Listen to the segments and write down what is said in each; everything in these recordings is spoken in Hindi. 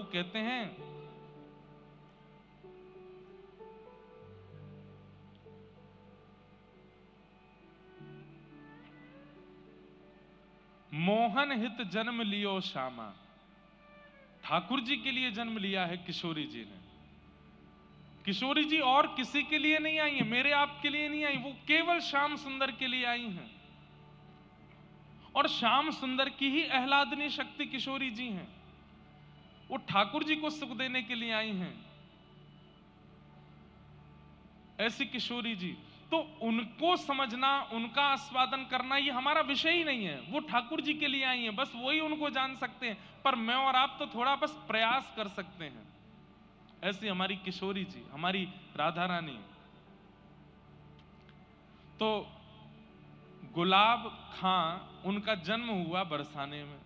प्रभु कहते हैं मोहन हित जन्म लियो श्यामा। ठाकुर जी के लिए जन्म लिया है किशोरी जी ने। किशोरी जी और किसी के लिए नहीं आई है, मेरे आपके लिए नहीं आई, वो केवल श्याम सुंदर के लिए आई हैं। और श्याम सुंदर की ही आह्लादनी शक्ति किशोरी जी हैं। वो ठाकुर जी को सुख देने के लिए आई हैं, ऐसी किशोरी जी। तो उनको समझना, उनका आस्वादन करना ये हमारा विषय ही नहीं है। वो ठाकुर जी के लिए आई हैं, बस वही उनको जान सकते हैं। पर मैं और आप तो थोड़ा बस प्रयास कर सकते हैं। ऐसी हमारी किशोरी जी, हमारी राधा रानी। तो गुलाब खां, उनका जन्म हुआ बरसाने में।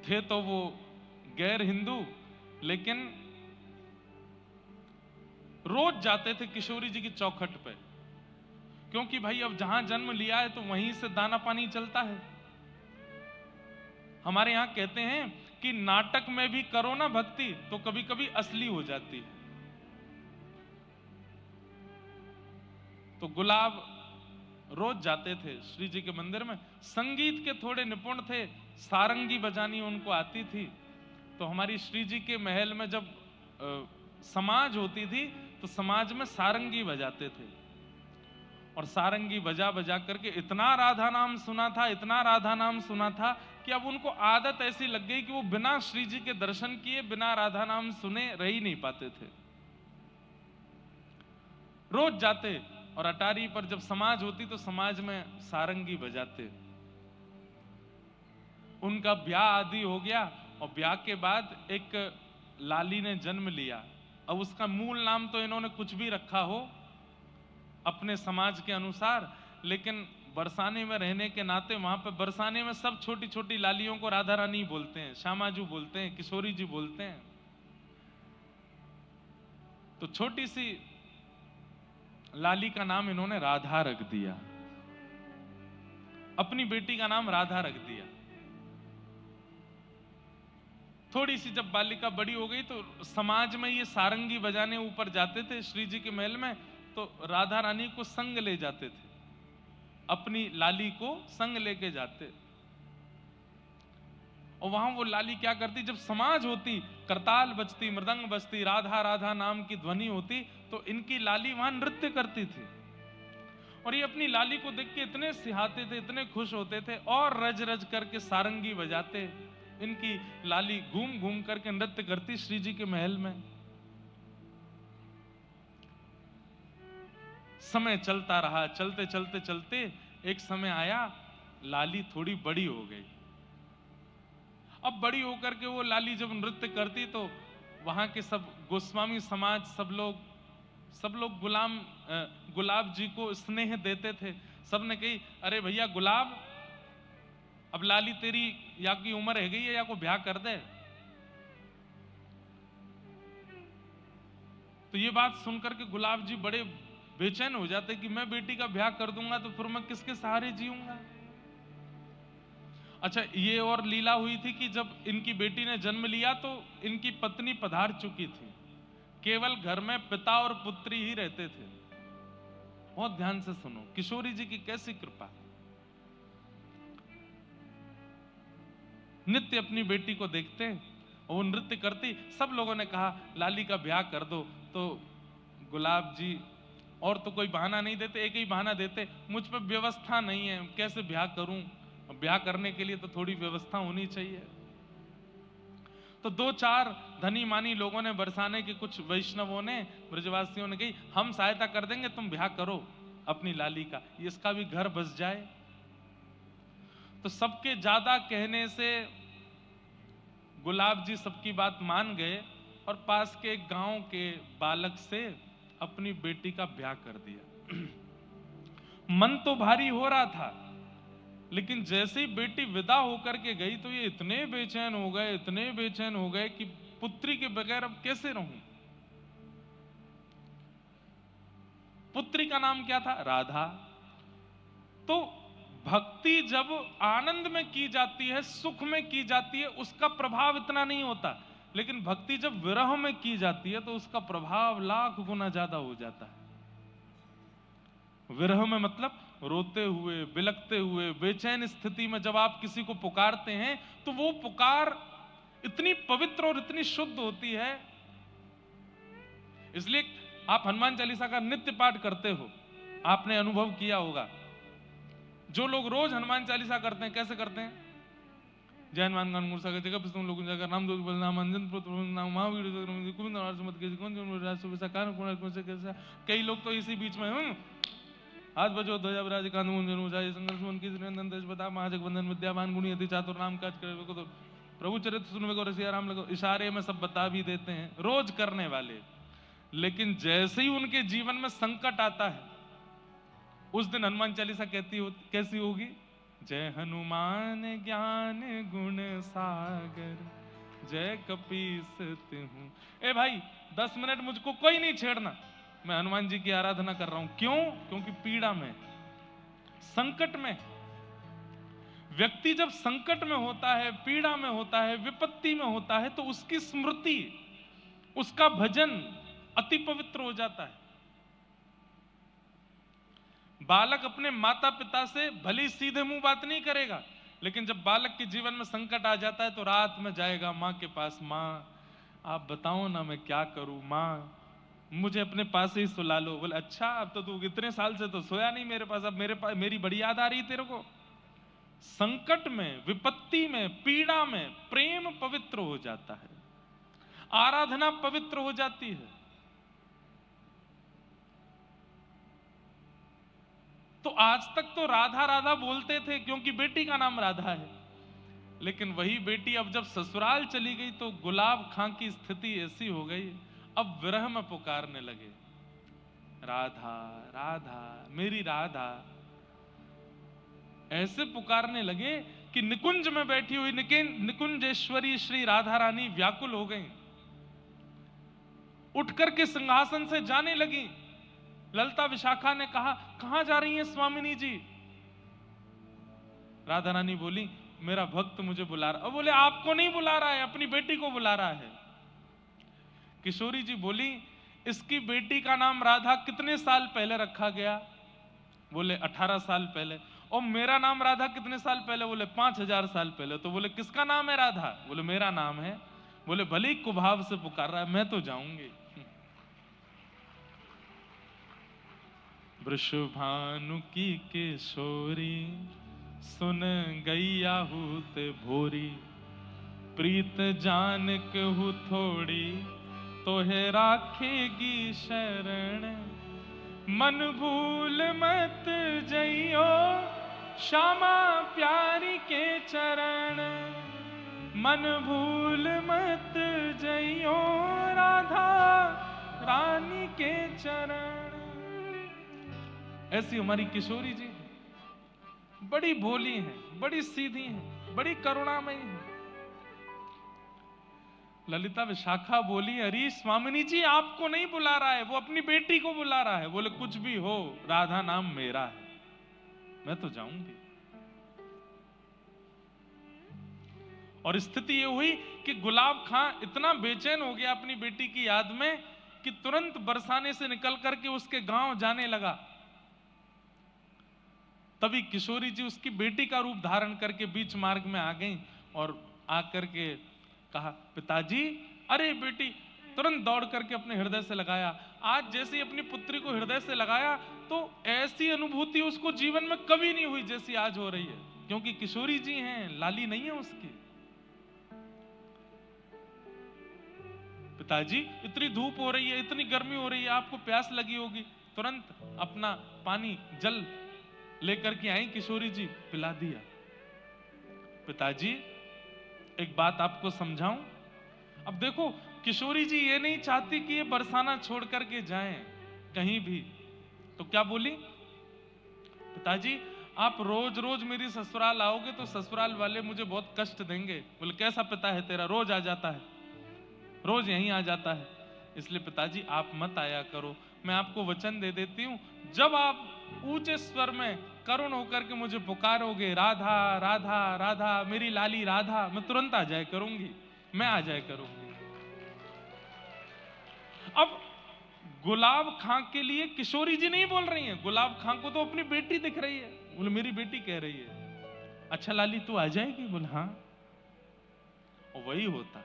थे तो वो गैर हिंदू, लेकिन रोज जाते थे किशोरी जी की चौखट पे, क्योंकि भाई अब जहां जन्म लिया है तो वहीं से दाना पानी चलता है। हमारे यहां कहते हैं कि नाटक में भी करो ना भक्ति तो कभी कभी असली हो जाती है। तो गुलाब रोज जाते थे श्री जी के मंदिर में। संगीत के थोड़े निपुण थे, सारंगी बजानी उनको आती थी। तो हमारी श्री जी के महल में जब समाज होती थी तो समाज में सारंगी बजाते थे। और सारंगी बजा बजा करके इतना राधा नाम सुना था, इतना राधा नाम सुना था कि अब उनको आदत ऐसी लग गई कि वो बिना श्री जी के दर्शन किए, बिना राधा नाम सुने रह ही नहीं पाते थे। रोज जाते और अटारी पर जब समाज होती तो समाज में सारंगी बजाते। उनका ब्याह आदि हो गया और ब्याह के बाद एक लाली ने जन्म लिया। अब उसका मूल नाम तो इन्होंने कुछ भी रखा हो अपने समाज के अनुसार, लेकिन बरसाने में रहने के नाते वहां पे बरसाने में सब छोटी छोटी लालियों को राधा रानी बोलते हैं, श्यामाजू बोलते हैं, किशोरी जी बोलते हैं। तो छोटी सी लाली का नाम इन्होंने राधा रख दिया, अपनी बेटी का नाम राधा रख दिया। थोड़ी सी जब बालिका बड़ी हो गई तो समाज में ये सारंगी बजाने ऊपर जाते थे श्री जी के महल में, तो राधा रानी को संग ले जाते थे, अपनी लाली को संग लेके जाते। और वहां वो लाली क्या करती, जब समाज होती, करताल बजती, मृदंग बजती, राधा राधा नाम की ध्वनि होती, तो इनकी लाली वहां नृत्य करती थी। और ये अपनी लाली को देख के इतने सिहाते थे, इतने खुश होते थे और रज रज करके सारंगी बजाते। इनकी लाली घूम घूम करके नृत्य करती श्री जी के महल में। समय चलता रहा, चलते चलते चलते एक समय आया, लाली थोड़ी बड़ी हो गई। अब बड़ी होकर के वो लाली जब नृत्य करती तो वहां के सब गोस्वामी समाज, सब लोग गुलाब जी को स्नेह देते थे। सबने कही, अरे भैया गुलाब, अब लाली तेरी या की उम्र है गई है, या को ब्याह कर दे। तो ये बात सुनकर के गुलाब जी बड़े बेचैन हो जाते कि मैं बेटी का ब्याह कर दूंगा तो फिर मैं किसके सहारे जीऊंगा। अच्छा, ये और लीला हुई थी कि जब इनकी बेटी ने जन्म लिया तो इनकी पत्नी पधार चुकी थी, केवल घर में पिता और पुत्री ही रहते थे। बहुत ध्यान से सुनो, किशोरी जी की कैसी कृपा। नित्य अपनी बेटी को देखते और वो नृत्य करती। सब लोगों ने कहा लाली का ब्याह कर दो, तो गुलाब जी और तो कोई बहाना नहीं देते, एक ही बहाना देते, मुझ पर व्यवस्था नहीं है, कैसे ब्याह करूं, ब्याह करने के लिए तो थोड़ी व्यवस्था होनी चाहिए। तो दो चार धनी मानी लोगों ने, बरसाने के कुछ वैष्णवों ने, ब्रजवासियों ने कही, हम सहायता कर देंगे, तुम ब्याह करो अपनी लाली का, इसका भी घर बस जाए। तो सबके ज्यादा कहने से गुलाब जी सबकी बात मान गए और पास के एक गांव के बालक से अपनी बेटी का ब्याह कर दिया। मन तो भारी हो रहा था, लेकिन जैसे ही बेटी विदा होकर के गई तो ये इतने बेचैन हो गए, इतने बेचैन हो गए कि पुत्री के बगैर अब कैसे रहूं। पुत्री का नाम क्या था? राधा। तो भक्ति जब आनंद में की जाती है, सुख में की जाती है, उसका प्रभाव इतना नहीं होता, लेकिन भक्ति जब विरह में की जाती है तो उसका प्रभाव लाख गुना ज्यादा हो जाता है। विरह में मतलब रोते हुए, बिलखते हुए, बेचैन स्थिति में जब आप किसी को पुकारते हैं तो वो पुकार इतनी पवित्र और इतनी शुद्ध होती है। इसलिए आप हनुमान चालीसा का नित्य पाठ करते हो, आपने अनुभव किया होगा। जो लोग रोज हनुमान चालीसा करते हैं, कैसे करते हैं? जय हनुमान ज्ञान गुण सागर जगत पिस्तुम लोक उजागर नाम दो बलनाम अंजन पुत्र नाम महावीर गोविंद और सुमत के कौन जो राज सुबह कान कोण से कैसा। कई लोग तो इसी बीच में हाथ बजो ध्वजा विराज कांध मुंजन उजाय संघर्ष मन की नंदन देश बता महाजगवंदन विद्यावान गुणी अति चातुर नाम काज करे को तो प्रभु चरित्र सुनवे को रसिया राम लगो। इशारे में सब बता भी देते हैं रोज करने वाले, लेकिन जैसे ही उनके जीवन में संकट आता है उस दिन हनुमान चालीसा कैसी होगी? जय हनुमान ज्ञान गुण सागर जय कपीस तिहु। ए भाई 10 मिनट मुझको कोई नहीं छेड़ना, मैं हनुमान जी की आराधना कर रहा हूं। क्यों? क्योंकि पीड़ा में, संकट में, व्यक्ति जब संकट में होता है, पीड़ा में होता है, विपत्ति में होता है तो उसकी स्मृति, उसका भजन अति पवित्र हो जाता है। बालक अपने माता पिता से भली सीधे मुंह बात नहीं करेगा, लेकिन जब बालक के जीवन में संकट आ जाता है तो रात में जाएगा मां के पास, मां आप बताओ ना मैं क्या करूं, मां मुझे अपने पास ही सुला लो। बोले अच्छा अब तो तू इतने साल से तो सोया नहीं मेरे पास, अब मेरे पास मेरी बड़ी याद आ रही तेरे को। संकट में, विपत्ति में, पीड़ा में प्रेम पवित्र हो जाता है, आराधना पवित्र हो जाती है। तो आज तक तो राधा राधा बोलते थे क्योंकि बेटी का नाम राधा है, लेकिन वही बेटी अब जब ससुराल चली गई तो गुलाब खां की स्थिति ऐसी हो गई, अब विरह में पुकारने लगे, राधा राधा मेरी राधा। ऐसे पुकारने लगे कि निकुंज में बैठी हुई निकुंजेश्वरी श्री राधा रानी व्याकुल हो गई, उठकर के सिंहासन से जाने लगी। ललता विशाखा ने कहा कहां जा रही हैं स्वामिनी जी? राधा रानी बोली मेरा भक्त मुझे बुला रहा। बोले आपको नहीं बुला रहा है, अपनी बेटी को बुला रहा है। किशोरी जी बोली इसकी बेटी का नाम राधा कितने साल पहले रखा गया? बोले 18 साल पहले। और मेरा नाम राधा कितने साल पहले? बोले 5000 साल पहले। तो बोले किसका नाम है राधा? बोले मेरा नाम है। बोले भले ही कुभाव से पुकार रहा है, मैं तो जाऊंगी। वृषभानु की किशोरी सुन गई आहूत भोरी, प्रीत जान कहू थोड़ी तोहे राखेगी शरण। मन भूल मत जइयो श्यामा प्यारी के चरण, मन भूल मत जइयो राधा रानी के चरण। ऐसी हमारी किशोरी जी बड़ी भोली हैं, बड़ी सीधी हैं, बड़ी करुणामयी हैं। ललिता विशाखा बोली अरे स्वामिनी जी आपको नहीं बुला रहा है, वो अपनी बेटी को बुला रहा है। बोले कुछ भी हो राधा नाम मेरा है, मैं तो जाऊंगी। और स्थिति ये हुई कि गुलाब खां इतना बेचैन हो गया अपनी बेटी की याद में कि तुरंत बरसाने से निकल करके उसके गांव जाने लगा। तभी किशोरी जी उसकी बेटी का रूप धारण करके बीच मार्ग में आ गई और आकर के कहा पिताजी। अरे बेटी तुरंत दौड़ करके अपने हृदय से लगाया। आज जैसे ही अपनी पुत्री को हृदय से लगाया तो ऐसी अनुभूति उसको जीवन में कभी नहीं हुई जैसी आज हो रही है, क्योंकि किशोरी जी हैं, लाली नहीं है उसकी। पिताजी इतनी धूप हो रही है, इतनी गर्मी हो रही है, आपको प्यास लगी होगी, तुरंत अपना पानी जल लेकर के आई किशोरी जी, पिला दिया। पिताजी एक बात आपको समझाऊं। अब देखो किशोरी जी ये नहीं चाहती कि ये बरसाना छोड़ करके जाएं कहीं भी, तो क्या बोली पिताजी आप रोज रोज मेरी ससुराल आओगे तो ससुराल वाले मुझे बहुत कष्ट देंगे। बोले कैसा पिता है तेरा, रोज आ जाता है, रोज यहीं आ जाता है, इसलिए पिताजी आप मत आया करो। मैं आपको वचन दे देती हूं, जब आप ऊंचे स्वर में करुण होकर के मुझे पुकारोगे, राधा राधा राधा, मेरी लाली राधा, मैं तुरंत आ जाया करूंगी, मैं आ जाया करूंगी। अब गुलाब खां के लिए किशोरी जी नहीं बोल रही हैं, गुलाब खां को तो अपनी बेटी दिख रही है, बोले मेरी बेटी कह रही है, अच्छा लाली तू आ जाएगी? बोले हाँ। और वही होता है,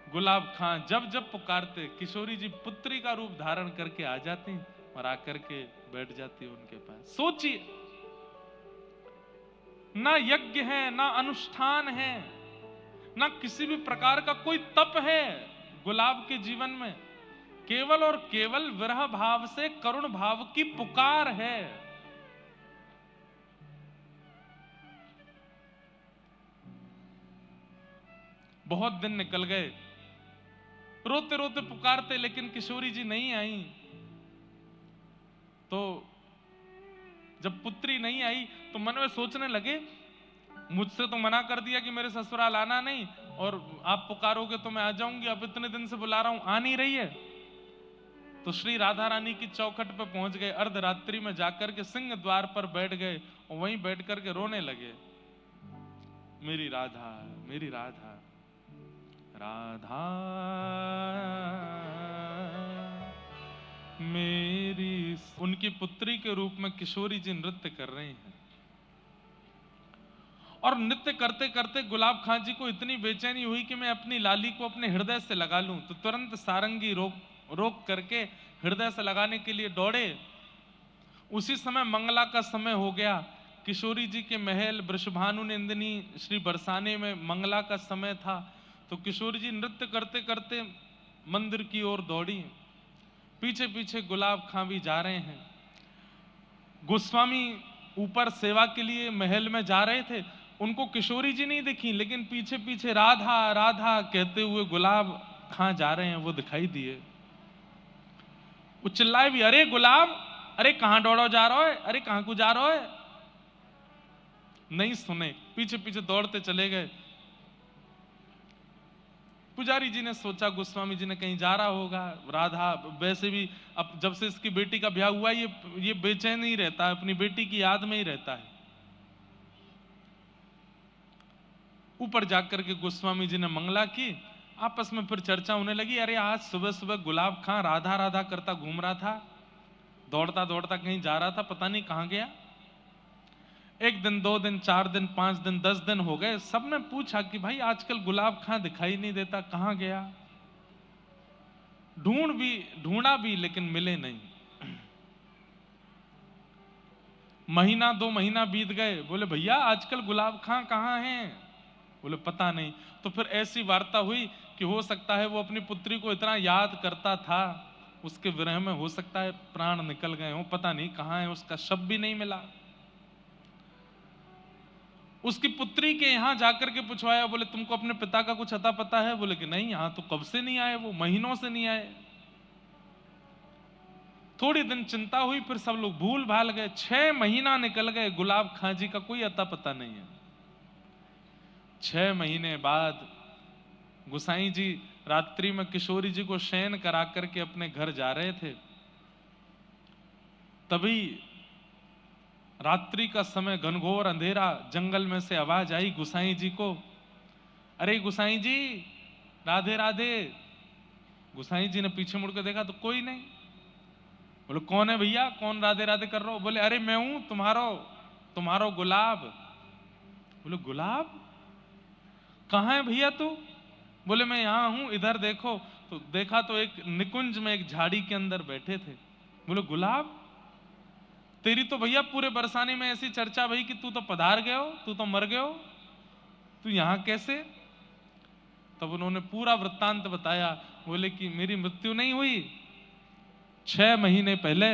गुलाब खां जब जब पुकारते, किशोरी जी पुत्री का रूप धारण करके आ जाती और आकर के बैठ जाती उनके पास। सोचिए, ना यज्ञ है, ना अनुष्ठान है, ना किसी भी प्रकार का कोई तप है गुलाब के जीवन में, केवल और केवल विरह भाव से करुण भाव की पुकार है। बहुत दिन निकल गए, रोते रोते पुकारते, लेकिन किशोरी जी नहीं आई। तो जब पुत्री नहीं आई तो मन में सोचने लगे, मुझसे तो मना कर दिया कि मेरे ससुराल आना नहीं, और आप पुकारोगे तो मैं आ जाऊंगी, अब इतने दिन से बुला रहा हूं, आ नहीं रही है। तो श्री राधा रानी की चौखट पर पहुंच गए, अर्धरात्रि में जाकर के सिंह द्वार पर बैठ गए और वहीं बैठ करके रोने लगे, मेरी राधा, मेरी राधा, राधा मेरी। उनकी पुत्री के रूप में किशोरी जी नृत्य कर रही हैं, और नृत्य करते करते गुलाब खां जी को इतनी बेचैनी हुई कि मैं अपनी लाली को अपने हृदय से लगा लूं। तो तुरंत सारंगी रोक करके हृदय से लगाने के लिए दौड़े। उसी समय मंगला का समय हो गया, किशोरी जी के महल वृषभानु नंदिनी श्री बरसाने में मंगला का समय था। तो किशोरी जी नृत्य करते करते मंदिर की ओर दौड़ी, पीछे पीछे गुलाब खां भी जा रहे हैं। गोस्वामी ऊपर सेवा के लिए महल में जा रहे थे, उनको किशोरी जी नहीं दिखी, लेकिन पीछे पीछे राधा राधा कहते हुए गुलाब खां जा रहे हैं, वो दिखाई दिए। वो चिल्लाए भी, अरे गुलाब, अरे कहां दौड़ो जा रहा है, अरे कहां को जा रहा है? नहीं सुने, पीछे पीछे दौड़ते चले गए। पुजारी जी ने सोचा गोस्वामी जी ने कहीं जा रहा होगा, राधा वैसे भी अब जब से इसकी बेटी का ब्याह हुआ ये बेचैन ही रहता है, अपनी बेटी की याद में ही रहता है। ऊपर जाकर के गोस्वामी जी ने मंगला की, आपस में फिर चर्चा होने लगी, अरे आज सुबह सुबह गुलाब खां राधा राधा करता घूम रहा था, दौड़ता दौड़ता कहीं जा रहा था, पता नहीं कहां गया। एक दिन, 2 दिन, 4 दिन, 5 दिन, 10 दिन हो गए। सबने पूछा कि भाई आजकल गुलाब खां दिखाई नहीं देता, कहां गया? ढूंढा भी लेकिन मिले नहीं। महीना 2 महीना बीत गए, बोले भैया आजकल गुलाब खां कहां हैं? बोले पता नहीं। तो फिर ऐसी वार्ता हुई कि हो सकता है वो अपनी पुत्री को इतना याद करता था, उसके विरह में हो सकता है प्राण निकल गए हो, पता नहीं कहां है, उसका शव भी नहीं मिला। उसकी पुत्री के यहां जाकर के पूछवाया, बोले तुमको अपने पिता का कुछ अता पता है? बोले कि नहीं, यहां तो कब से नहीं आए, वो महीनों से नहीं आए। थोड़ी दिन चिंता हुई, फिर सब लोग भूल भाल गए। 6 महीना निकल गए, गुलाब खां जी का कोई अता पता नहीं है। 6 महीने बाद गुसाई जी रात्रि में किशोरी जी को शयन करा करके अपने घर जा रहे थे, तभी रात्रि का समय, घनघोर अंधेरा, जंगल में से आवाज आई गुसाई जी को, अरे गुसाई जी, राधे राधे। गुसाई जी ने पीछे मुड़ के देखा तो कोई नहीं। बोले कौन है भैया, कौन राधे राधे कर रहा हो? बोले अरे मैं हूं तुम्हारो गुलाब। बोले गुलाब, कहां है भैया तू? बोले मैं यहां हूं, इधर देखो। तो देखा तो एक निकुंज में एक झाड़ी के अंदर बैठे थे। बोले गुलाब, तेरी तो भैया पूरे बरसाने में ऐसी चर्चा भई कि तू तो पधार गए हो, तू तो मर गए हो, तू यहां कैसे? तब उन्होंने पूरा वृत्तांत बताया। बोले कि मेरी मृत्यु नहीं हुई, 6 महीने पहले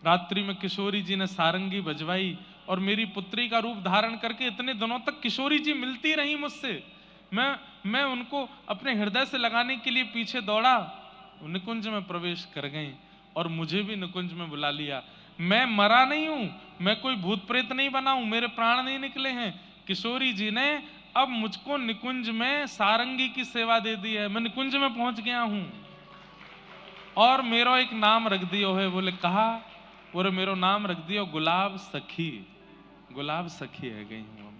रात्रि में किशोरी जी ने सारंगी बजवाई और मेरी पुत्री का रूप धारण करके इतने दिनों तक किशोरी जी मिलती रही मुझसे। मैं उनको अपने हृदय से लगाने के लिए पीछे दौड़ा, निकुंज में प्रवेश कर गई और मुझे भी निकुंज में बुला लिया। मैं मरा नहीं हूं, मैं कोई भूत प्रेत नहीं बना हूं, मेरे प्राण नहीं निकले हैं। किशोरी जी ने अब मुझको निकुंज में सारंगी की सेवा दे दी है, मैं निकुंज में पहुंच गया हूं और मेरा एक नाम रख दियो है। बोले कहा? और मेरो नाम रख दियो गुलाब सखी, गुलाब सखी है गई हूं।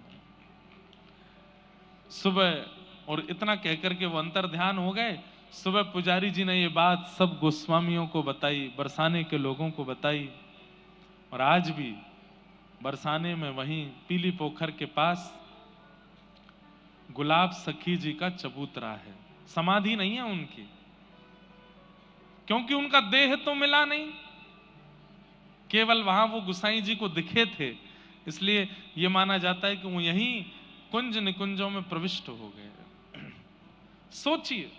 सुबह और इतना कहकर के वो अंतर ध्यान हो गए। सुबह पुजारी जी ने ये बात सब गोस्वामियों को बताई, बरसाने के लोगों को बताई। और आज भी बरसाने में वहीं पीली पोखर के पास गुलाब सखी जी का चबूतरा है। समाधि नहीं है उनकी, क्योंकि उनका देह तो मिला नहीं, केवल वहां वो गुसाई जी को दिखे थे, इसलिए यह माना जाता है कि वो यहीं कुंज निकुंजों में प्रविष्ट हो गए। सोचिए,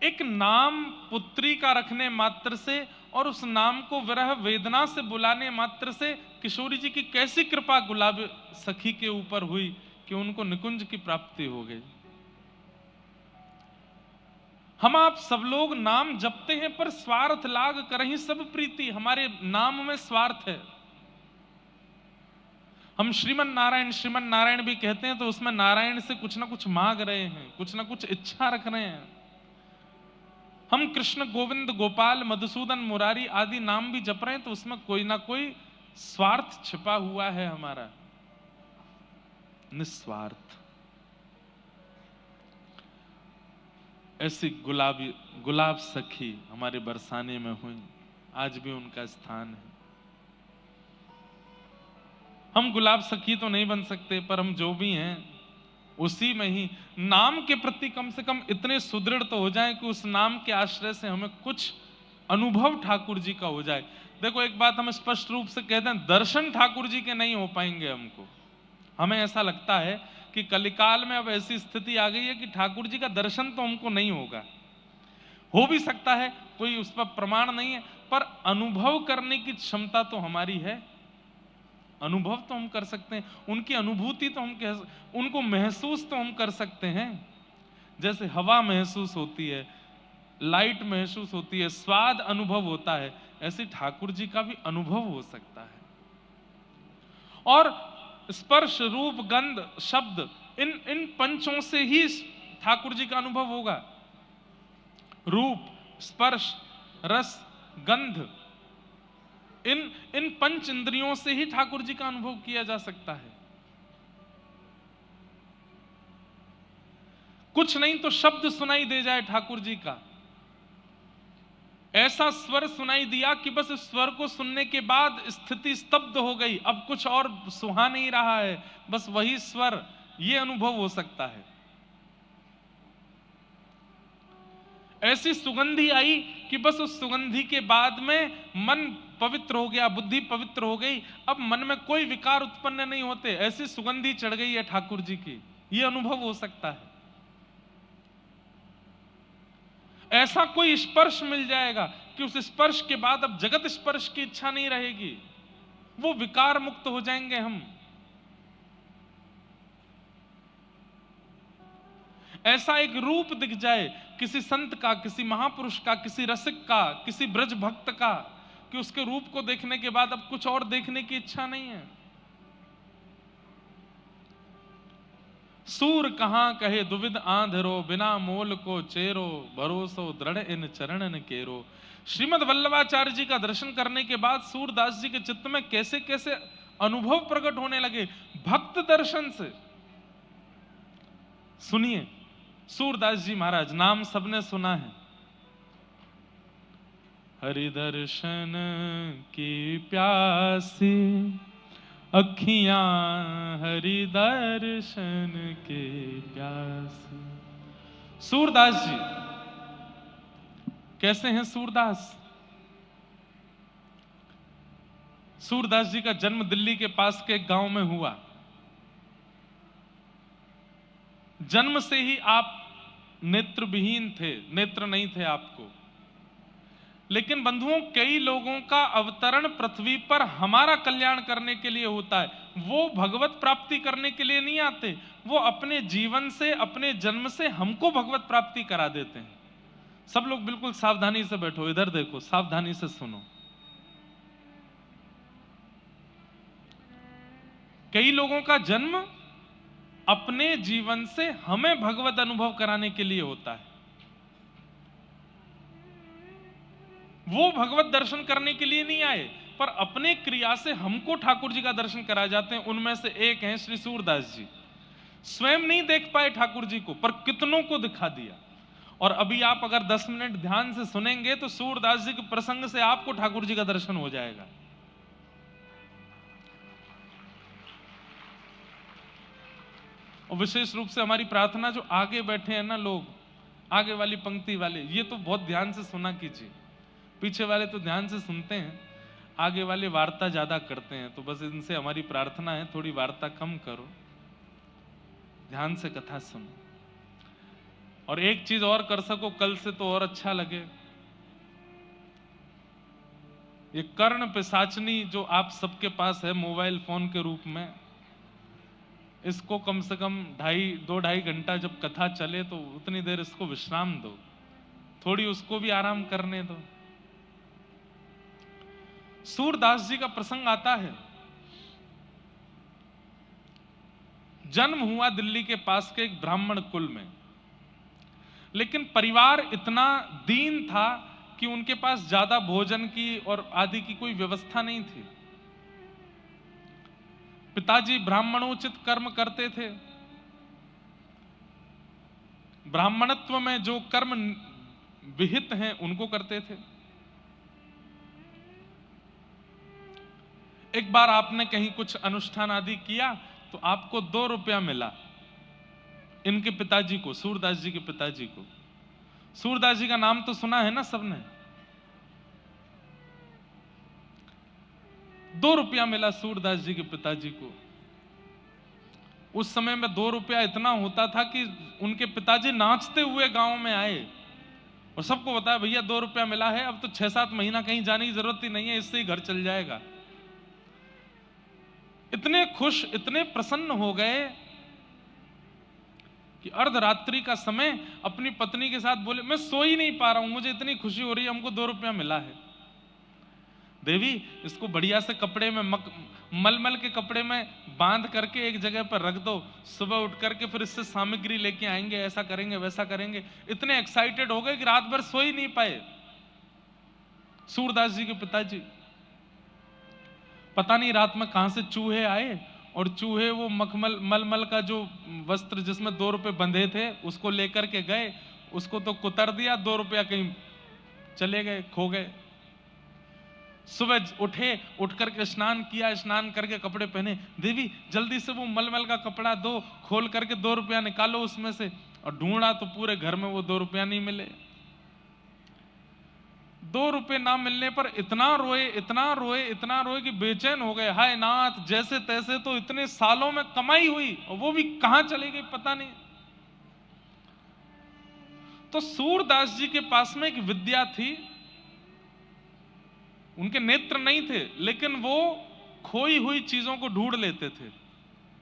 एक नाम पुत्री का रखने मात्र से और उस नाम को विरह वेदना से बुलाने मात्र से किशोरी जी की कैसी कृपा गुलाब सखी के ऊपर हुई कि उनको निकुंज की प्राप्ति हो गई। हम आप सब लोग नाम जपते हैं, पर स्वार्थ लाग करहि सब प्रीति, हमारे नाम में स्वार्थ है। हम श्रीमन नारायण भी कहते हैं तो उसमें नारायण से कुछ ना कुछ मांग रहे हैं, कुछ ना कुछ इच्छा रख रहे हैं। हम कृष्ण गोविंद गोपाल मधुसूदन मुरारी आदि नाम भी जप रहे हैं तो उसमें कोई ना कोई स्वार्थ छिपा हुआ है हमारा। निस्वार्थ ऐसी गुलाब सखी हमारे बरसाने में हुई, आज भी उनका स्थान है। हम गुलाब सखी तो नहीं बन सकते, पर हम जो भी हैं उसी में ही नाम के प्रति कम से कम इतने सुदृढ़ तो हो जाएं कि उस नाम के आश्रय से हमें कुछ अनुभव ठाकुर जी का हो जाए। देखो, एक बात हम स्पष्ट रूप से कहते हैं, दर्शन ठाकुर जी के नहीं हो पाएंगे हमको। हमें ऐसा लगता है कि कलिकाल में अब ऐसी स्थिति आ गई है कि ठाकुर जी का दर्शन तो हमको नहीं होगा। हो भी सकता है, कोई उस पर प्रमाण नहीं है, पर अनुभव करने की क्षमता तो हमारी है। अनुभव तो हम कर सकते हैं, उनकी अनुभूति तो हम उनको महसूस तो हम कर सकते हैं। जैसे हवा महसूस होती है, लाइट महसूस होती है, स्वाद अनुभव होता है, ऐसे ठाकुर जी का भी अनुभव हो सकता है। और स्पर्श रूप गंध शब्द, इन पंचों से ही ठाकुर जी का अनुभव होगा। रूप, स्पर्श, रस, गंध, इन पंच इंद्रियों से ही ठाकुर जी का अनुभव किया जा सकता है। कुछ नहीं तो शब्द सुनाई दे जाए ठाकुर जी का, ऐसा स्वर सुनाई दिया कि बस इस स्वर को सुनने के बाद स्थिति स्तब्ध हो गई, अब कुछ और सुहा नहीं रहा है, बस वही स्वर, ये अनुभव हो सकता है। ऐसी सुगंधी आई कि बस उस सुगंधी के बाद में मन पवित्र हो गया, बुद्धि पवित्र हो गई, अब मन में कोई विकार उत्पन्न नहीं होते, ऐसी सुगंधी चढ़ गई है ठाकुर जी की, यह अनुभव हो सकता है। ऐसा कोई स्पर्श मिल जाएगा कि उस स्पर्श के बाद अब जगत स्पर्श की इच्छा नहीं रहेगी, वो विकार मुक्त हो जाएंगे हम। ऐसा एक रूप दिख जाए किसी संत का, किसी महापुरुष का, किसी रसिक का, किसी ब्रज भक्त का, कि उसके रूप को देखने के बाद अब कुछ और देखने की इच्छा नहीं है। सूर कहां कहे दुविध आंधरो, बिना मोल को चेरो, भरोसो दृढ़ इन चरणन केरो। श्रीमद वल्लभाचार्य जी का दर्शन करने के बाद सूरदास जी के चित्त में कैसे कैसे अनुभव प्रकट होने लगे भक्त दर्शन से। सुनिए, सूरदास जी महाराज, नाम सबने सुना है। हरि दर्शन की प्यासी अखियां, हरि दर्शन के प्यासी। सूरदास जी कैसे हैं? सूरदास जी का जन्म दिल्ली के पास के एक गांव में हुआ। जन्म से ही आप नेत्रविहीन थे, नेत्र नहीं थे आपको। लेकिन बंधुओं, कई लोगों का अवतरण पृथ्वी पर हमारा कल्याण करने के लिए होता है। वो भगवत प्राप्ति करने के लिए नहीं आते, वो अपने जीवन से, अपने जन्म से हमको भगवत प्राप्ति करा देते हैं। सब लोग बिल्कुल सावधानी से बैठो, इधर देखो, सावधानी से सुनो। कई लोगों का जन्म अपने जीवन से हमें भगवत अनुभव कराने के लिए होता है। वो भगवत दर्शन करने के लिए नहीं आए, पर अपने क्रिया से हमको ठाकुर जी का दर्शन करा जाते हैं। उनमें से एक हैं श्री सूरदास जी। स्वयं नहीं देख पाए ठाकुर जी को, पर कितनों को दिखा दिया। और अभी आप अगर 10 मिनट ध्यान से सुनेंगे तो सूरदास जी के प्रसंग से आपको ठाकुर जी का दर्शन हो जाएगा। और विशेष रूप से हमारी प्रार्थना, जो आगे बैठे हैं ना लोग, आगे वाली पंक्ति वाले, ये तो बहुत ध्यान से सुना कीजिए। पीछे वाले तो ध्यान से सुनते हैं, आगे वाले वार्ता ज्यादा करते हैं। तो बस इनसे हमारी प्रार्थना है, थोड़ी वार्ता कम करो, ध्यान से कथा सुनो। और एक चीज और कर सको कल से तो और अच्छा लगे, ये कर्ण पिशाचनी जो आप सबके पास है मोबाइल फोन के रूप में, इसको कम से कम 2-2.5 घंटा जब कथा चले तो उतनी देर इसको विश्राम दो, थोड़ी उसको भी आराम करने दो। सूरदास जी का प्रसंग आता है, जन्म हुआ दिल्ली के पास के एक ब्राह्मण कुल में, लेकिन परिवार इतना दीन था कि उनके पास ज्यादा भोजन की और आदि की कोई व्यवस्था नहीं थी। पिताजी ब्राह्मणोचित कर्म करते थे, ब्राह्मणत्व में जो कर्म विहित हैं उनको करते थे। एक बार आपने कहीं कुछ अनुष्ठान आदि किया तो आपको 2 रुपया मिला, इनके पिताजी को, सूरदास जी के पिताजी को। सूरदास जी का नाम तो सुना है ना सबने। 2 रुपया मिला सूरदास जी के पिताजी को। उस समय में 2 रुपया इतना होता था कि उनके पिताजी नाचते हुए गांव में आए और सबको बताया, भैया 2 रुपया मिला है, अब तो 6-7 महीना कहीं जाने की जरूरत ही नहीं है, इससे ही घर चल जाएगा। इतने खुश, इतने प्रसन्न हो गए कि अर्धरात्रि का समय अपनी पत्नी के साथ बोले, मैं सो ही नहीं पा रहा हूं, मुझे इतनी खुशी हो रही है, हमको 2 रुपया मिला है। देवी, इसको बढ़िया से कपड़े में मलमल के कपड़े में बांध करके एक जगह पर रख दो, सुबह उठ करके फिर इससे सामग्री लेके आएंगे, ऐसा करेंगे वैसा करेंगे। इतने एक्साइटेड हो गए कि रात भर सो ही नहीं पाए सूरदास जी के पिताजी। पता नहीं रात में कहां से चूहे आए और चूहे वो मलमल का जो वस्त्र जिसमें 2 रुपए बंधे थे उसको लेकर के गए, उसको तो कुतर दिया, 2 रुपया कहीं चले गए, खो गए। सुबह उठे, उठ करके स्नान किया, स्नान करके कपड़े पहने, देवी जल्दी से वो मलमल का कपड़ा दो, खोल करके 2 रुपया निकालो उसमें से। और ढूंढा तो पूरे घर में वो 2 रुपया नहीं मिले। 2 रुपए ना मिलने पर इतना रोए, इतना रोए, इतना रोए कि बेचैन हो गए। हाय नाथ, जैसे तैसे तो इतने सालों में कमाई हुई और वो भी कहां चली गई पता नहीं। तो सूरदास जी के पास में एक विद्या थी, उनके नेत्र नहीं थे, लेकिन वो खोई हुई चीजों को ढूंढ लेते थे।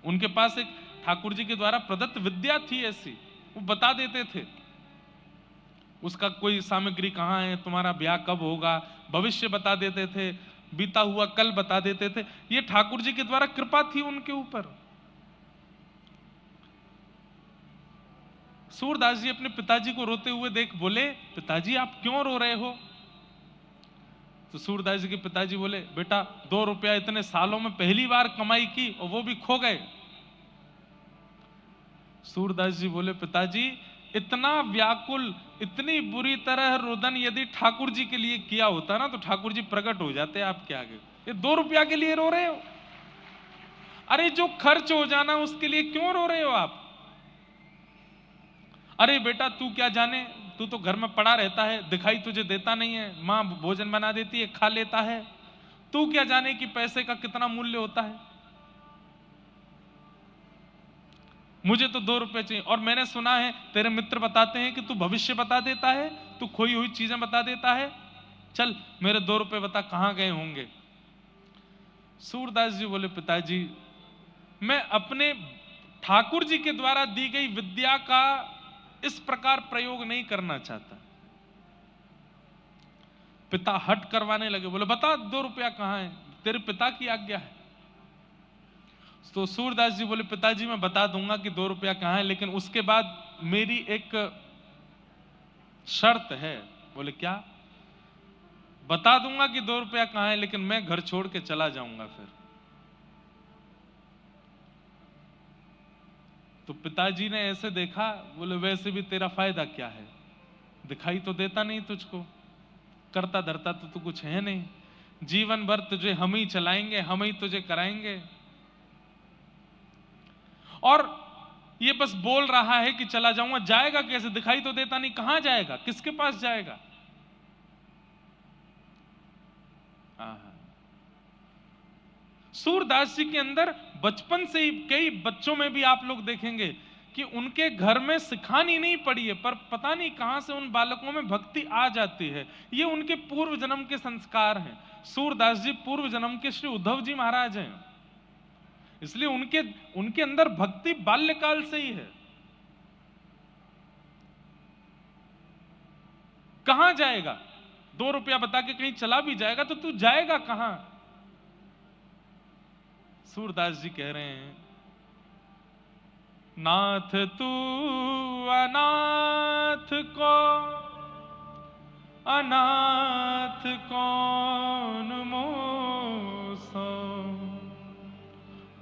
उनके पास एक ठाकुर जी के द्वारा प्रदत्त विद्या थी ऐसी, वो बता देते थे उसका कोई सामग्री कहां है, तुम्हारा ब्याह कब होगा, भविष्य बता देते थे, बीता हुआ कल बता देते थे। ये ठाकुर जी के द्वारा कृपा थी उनके ऊपर। सूरदास जी अपने पिताजी को रोते हुए देख बोले, पिताजी आप क्यों रो रहे हो? तो सूरदास जी के पिताजी बोले, बेटा 2 रुपया इतने सालों में पहली बार कमाई की और वो भी खो गए। सूरदास जी बोले, पिताजी इतना व्याकुल, इतनी बुरी तरह रुदन यदि ठाकुर जी के लिए किया होता ना तो ठाकुर जी प्रकट हो जाते आपके आगे। ये 2 रुपया के लिए रो रहे हो? अरे जो खर्च हो जाना उसके लिए क्यों रो रहे हो आप? अरे बेटा तू क्या जाने, तू तो घर में पड़ा रहता है, दिखाई तुझे देता नहीं है, माँ भोजन बना देती है, खा लेता है, तू क्या जाने कि पैसे का कितना मूल्य होता है। मुझे तो 2 रुपए चाहिए। और मैंने सुना है तेरे मित्र बताते हैं कि तू भविष्य बता देता है, तू खोई हुई चीजें बता देता है, चल मेरे 2 रुपए बता कहां गए होंगे। सूरदास जी बोले, पिताजी मैं अपने ठाकुर जी के द्वारा दी गई विद्या का इस प्रकार प्रयोग नहीं करना चाहता। पिता हट करवाने लगे, बोले बता 2 रुपया कहां है, तेरे पिता की आज्ञा है। तो सूरदास जी बोले, पिताजी मैं बता दूंगा कि 2 रुपया कहां है, लेकिन उसके बाद मेरी एक शर्त है। बोले क्या? बता दूंगा कि 2 रुपया कहां है, लेकिन मैं घर छोड़ के चला जाऊंगा फिर। तो पिताजी ने ऐसे देखा, बोले वैसे भी तेरा फायदा क्या है, दिखाई तो देता नहीं तुझको, करता धरता तो तू कुछ है नहीं, जीवन भर तुझे हम ही चलाएंगे, हम ही तुझे कराएंगे। और ये बस बोल रहा है कि चला जाऊंगा, जाएगा कैसे, दिखाई तो देता नहीं, कहां जाएगा, किसके पास जाएगा। सूरदास जी के अंदर बचपन से ही, कई बच्चों में भी आप लोग देखेंगे कि उनके घर में सिखानी नहीं पड़ी है, पर पता नहीं कहां से उन बालकों में भक्ति आ जाती है। ये उनके पूर्व जन्म के संस्कार हैं। सूरदास जी पूर्व जन्म के श्री उद्धव जी महाराज हैं, इसलिए उनके अंदर भक्ति बाल्यकाल से ही है। कहां जाएगा, 2 रुपया बता के कहीं चला भी जाएगा तो तू जाएगा कहां। सूरदास जी कह रहे हैं, नाथ तू अनाथ को अनाथ कौन मोसो,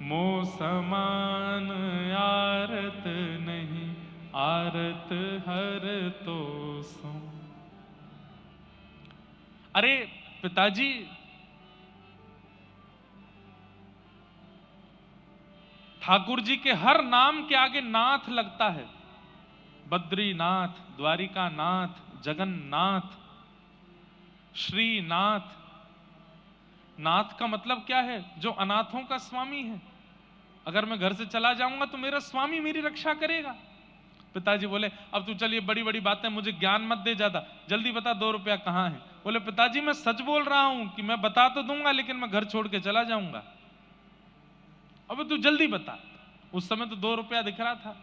मो समान आरत नहीं, आरत हर तो सो। अरे पिताजी, ठाकुर जी के हर नाम के आगे नाथ लगता है। बद्रीनाथ, द्वारिकानाथ, जगन्नाथ, श्रीनाथ। नाथ का मतलब क्या है, जो अनाथों का स्वामी है। अगर मैं घर से चला जाऊंगा तो मेरा स्वामी मेरी रक्षा करेगा। पिताजी बोले, अब तू चलिए, बड़ी बड़ी बातें, मुझे ज्ञान मत दे ज्यादा, जल्दी बता 2 रुपया कहां है। बोले, पिताजी मैं सच बोल रहा हूं कि मैं बता तो दूंगा, लेकिन मैं घर छोड़ के चला जाऊंगा। अब तू जल्दी बता। उस समय तो 2 रुपया दिख रहा था।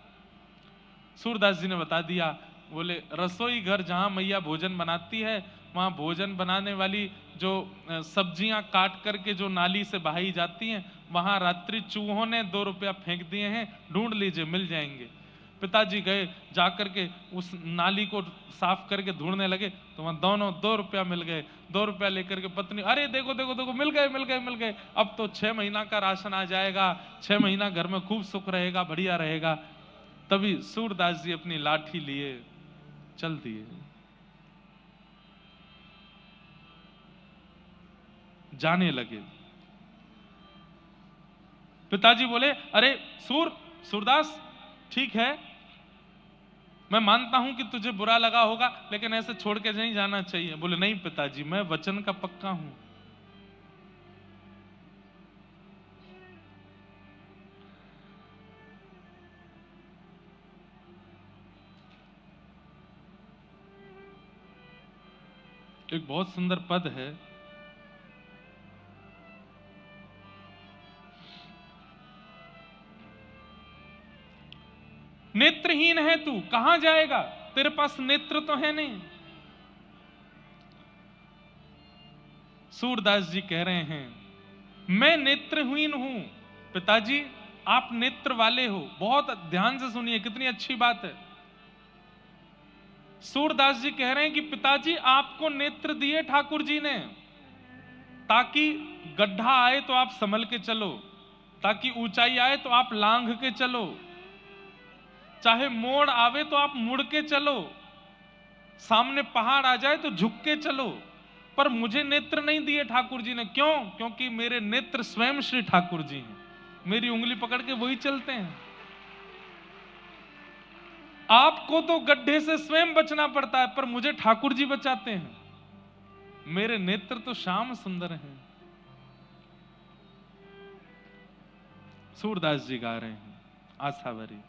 सूरदास जी ने बता दिया। बोले, रसोई घर जहां मैया भोजन बनाती है, वहां भोजन बनाने वाली जो सब्जियां काट करके जो नाली से बहाई जाती हैं, वहां रात्रि चूहों ने 2 रुपया फेंक दिए हैं, ढूंढ लीजिए, मिल जाएंगे। पिताजी गए, जाकर के उस नाली को साफ करके ढूंढने लगे तो वहां दोनों 2 रुपया मिल गए। 2 रुपया लेकर के पत्नी, अरे देखो देखो देखो, मिल गए मिल गए मिल गए, अब तो 6 महीना का राशन आ जाएगा, 6 महीना घर में खूब सुख रहेगा, बढ़िया रहेगा। तभी सूरदास जी अपनी लाठी लिए चल दिए, जाने लगे। पिताजी बोले, अरे सूरदास, ठीक है, मैं मानता हूं कि तुझे बुरा लगा होगा, लेकिन ऐसे छोड़ के नहीं जाना चाहिए। बोले, नहीं पिताजी, मैं वचन का पक्का हूं। एक बहुत सुंदर पद है, नेत्रहीन है तू, कहां जाएगा, तेरे पास नेत्र तो है नहीं। सूरदास जी कह रहे हैं, मैं नेत्रहीन हूं। पिताजी, आप नेत्र वाले हो। बहुत ध्यान से सुनिए, कितनी अच्छी बात है। सूरदास जी कह रहे हैं कि पिताजी, आपको नेत्र दिए ठाकुर जी ने, ताकि गड्ढा आए तो आप संभल के चलो, ताकि ऊंचाई आए तो आप लांघ के चलो, चाहे मोड़ आवे तो आप मुड़ के चलो, सामने पहाड़ आ जाए तो झुक के चलो। पर मुझे नेत्र नहीं दिए ठाकुर जी ने। क्यों? क्योंकि मेरे नेत्र स्वयं श्री ठाकुर जी हैं, मेरी उंगली पकड़ के वही चलते हैं। आपको तो गड्ढे से स्वयं बचना पड़ता है, पर मुझे ठाकुर जी बचाते हैं। मेरे नेत्र तो श्याम सुंदर हैं। सूरदास जी गा रहे हैं आशा भरी,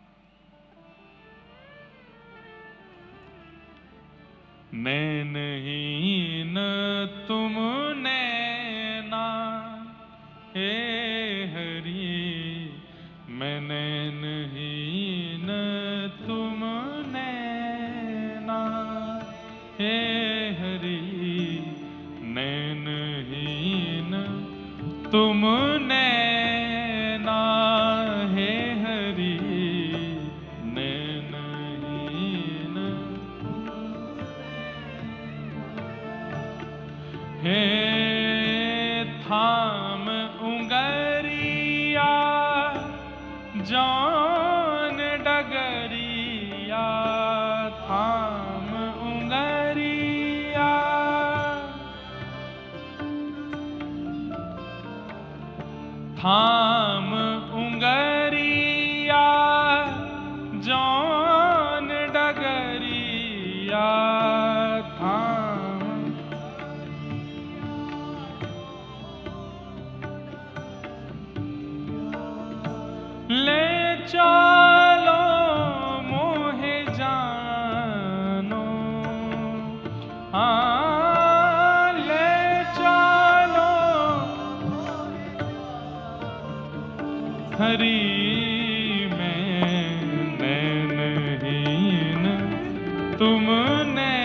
नैनहीन तुम नैना हे हरि, मैं नैनहीन तुम नैना हे हरि, नैनहीन तुम नैना हे हरि, नैनहीन हे थाम उंगरिया जौन डगरिया थाम। ले चलो मोहे जानो, हाँ ले चलो हरी में नैनहीन तुमने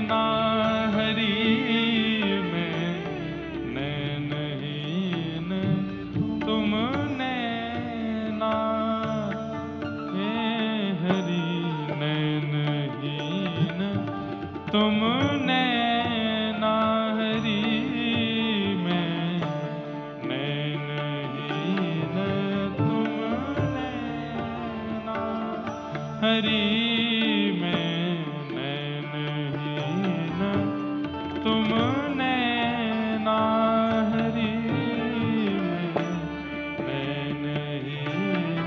ना, हरी में नैनहीन तुमने ना, हे हरी नैनहीन तुमने ना, हरी में नैनहीन तुमने ना, हरी में नैनहीन तुमने ना, हरी में नैनहीन।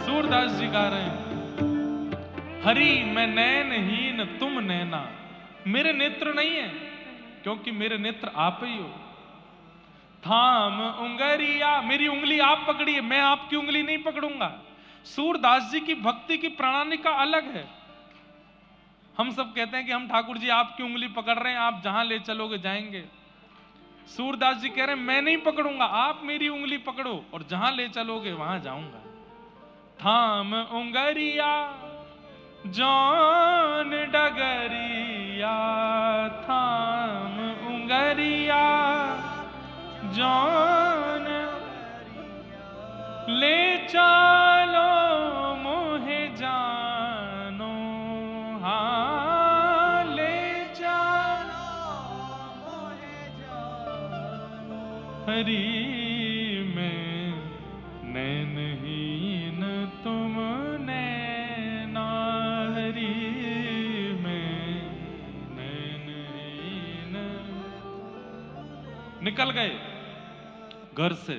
सूरदास जी गा रहे हैं, हरि मैं नैनहीन तुम नैना। मेरे नेत्र नहीं है क्योंकि मेरे नेत्र आप ही हो। थाम उंगरिया, मेरी उंगली आप पकड़िए, मैं आपकी उंगली नहीं पकड़ूंगा। सूरदास जी की भक्ति की प्रणाली का अलग है। हम सब कहते हैं कि हम ठाकुर जी आपकी उंगली पकड़ रहे हैं, आप जहां ले चलोगे जाएंगे। सूरदास जी कह रहे हैं मैं नहीं पकड़ूंगा, आप मेरी उंगली पकड़ो और जहां ले चलोगे वहां जाऊंगा। थाम उंगरिया जौन डगरिया थाम उंगरिया जौन, ले चलो मोहे जानो, हाँ ले चलो मोहे जानो, हरी में नैनहीन तुमने ना, हरी में नैनहीन। निकल गए घर से,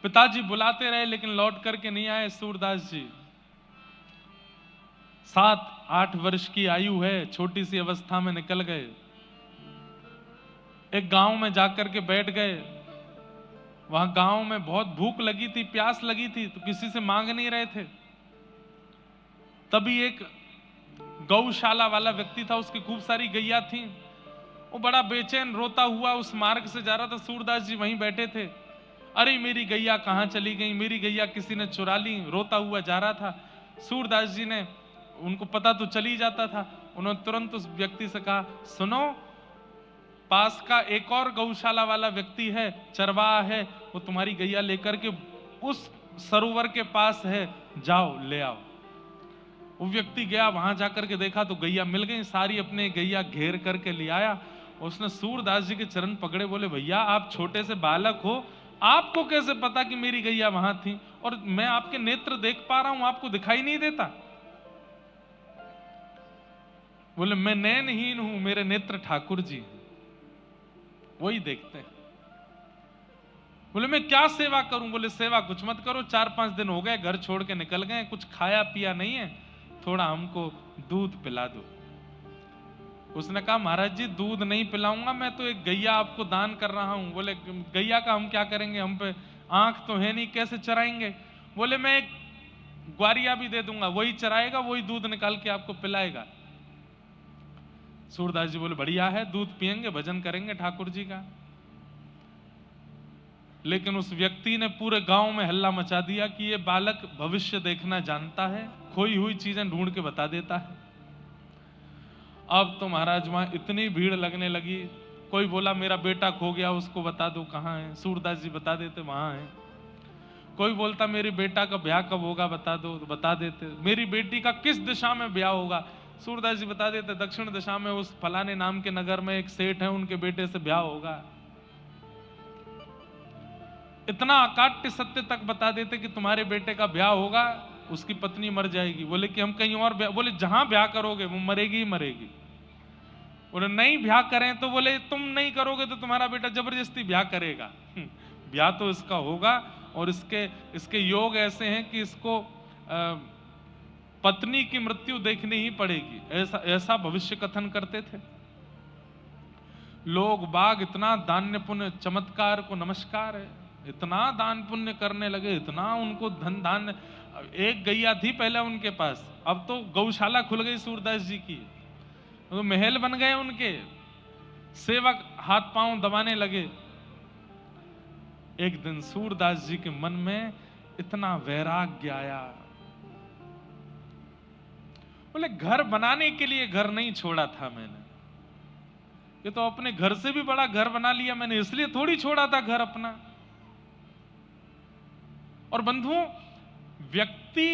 पिताजी बुलाते रहे लेकिन लौट करके नहीं आए। सूरदास जी 7-8 वर्ष की आयु है, छोटी सी अवस्था में निकल गए। एक गांव में जाकर के बैठ गए। वहां गांव में बहुत भूख लगी थी, प्यास लगी थी, तो किसी से मांग नहीं रहे थे। तभी एक गौशाला वाला व्यक्ति था, उसकी खूब सारी गैया थी। वो बड़ा बेचैन रोता हुआ उस मार्ग से जा रहा था। सूरदास जी वहीं बैठे थे। अरे मेरी गैया कहाँ चली गई, मेरी गैया किसी ने चुरा ली, रोता हुआ जा रहा था। सूरदास जी ने, उनको पता तो चली जाता था, उन्होंने तुरंत उस व्यक्ति से कहा, सुनो पास का एक और गौशाला वाला व्यक्ति है, चरवाहा है, वो तुम्हारी गैया लेकर के उस सरोवर के पास है, जाओ ले आओ। वो व्यक्ति गया, वहां जाकर के देखा तो गैया मिल गई सारी, अपने गैया घेर करके ले आया। उसने सूरदास जी के चरण पकड़े, बोले भैया आप छोटे से बालक हो, आपको कैसे पता कि मेरी गैया वहां थी, और मैं आपके नेत्र देख पा रहा हूं, आपको दिखाई नहीं देता? बोले मैं नैनहीन हूं, मेरे नेत्र ठाकुर जी वही देखते हैं। बोले मैं क्या सेवा करूं? बोले सेवा कुछ मत करो, 4-5 दिन हो गए घर छोड़ के निकल गए, कुछ खाया पिया नहीं है, थोड़ा हमको दूध पिला दो। उसने कहा महाराज जी दूध नहीं पिलाऊंगा, मैं तो एक गैया आपको दान कर रहा हूं। बोले गैया का हम क्या करेंगे, हम पे आंख तो है नहीं, कैसे चराएंगे? बोले मैं एक ग्वारिया भी दे दूंगा, वही चराएगा, वही दूध निकाल के आपको पिलाएगा। सूरदास जी बोले बढ़िया है, दूध पिएंगे, भजन करेंगे ठाकुर जी का। लेकिन उस व्यक्ति ने पूरे गांव में हल्ला मचा दिया कि ये बालक भविष्य देखना जानता है, खोई हुई चीजें ढूंढ के बता देता है। अब तो महाराज वहां इतनी भीड़ लगने लगी, कोई बोला मेरा बेटा खो गया, उसको बता दो कहाँ है, सूरदास जी बता देते वहां है। कोई बोलता मेरी बेटा का ब्याह कब होगा बता दो, तो बता देते। मेरी बेटी का किस दिशा में ब्याह होगा, सूरदास जी बता देते दक्षिण दिशा में उस फलाने नाम के नगर में एक सेठ है, उनके बेटे से ब्याह होगा। इतना अकाट्य सत्य तक बता देते कि तुम्हारे बेटे का ब्याह होगा, उसकी पत्नी मर जाएगी। बोले कि हम कहीं और ब्याह, बोले जहां ब्याह करोगे वो मरेगी ही मरेगी। बोले नहीं ब्याह करें, तो बोले तुम नहीं करोगे तो तुम्हारा बेटा जबरदस्ती ब्याह करेगा। ब्याह तो इसका होगा, और इसके योग ऐसे हैं कि इसको पत्नी की मृत्यु देखनी ही पड़ेगी, ऐसा ऐसा भविष्य कथन करते थे लोग बाग। इतना दान्य पुण्य, चमत्कार को नमस्कार है, इतना दान पुण्य करने लगे, इतना उनको धन धान्य। एक गैया थी पहले उनके पास, अब तो गौशाला खुल गई सूरदास जी की, तो महल बन गए उनके, सेवक हाथ पांव दबाने लगे। एक दिन सूरदास जी के मन में इतना वैराग्य आया, बोले घर बनाने के लिए घर नहीं छोड़ा था मैंने, ये तो अपने घर से भी बड़ा घर बना लिया मैंने, इसलिए थोड़ी छोड़ा था घर अपना। और बंधुओं, व्यक्ति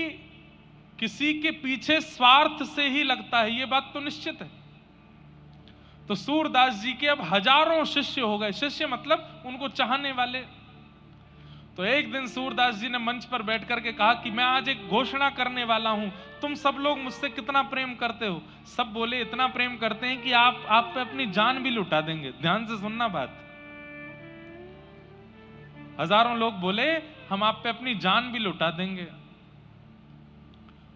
किसी के पीछे स्वार्थ से ही लगता है, ये बात तो निश्चित है। तो सूरदास जी के अब हजारों शिष्य हो गए, शिष्य मतलब उनको चाहने वाले। तो एक दिन सूरदास जी ने मंच पर बैठ करके कहा कि मैं आज एक घोषणा करने वाला हूं, तुम सब लोग मुझसे कितना प्रेम करते हो। सब बोले इतना प्रेम करते हैं कि आप पे अपनी जान भी लुटा देंगे। ध्यान से सुनना बात। हजारों लोग बोले हम आप पे अपनी जान भी लुटा देंगे।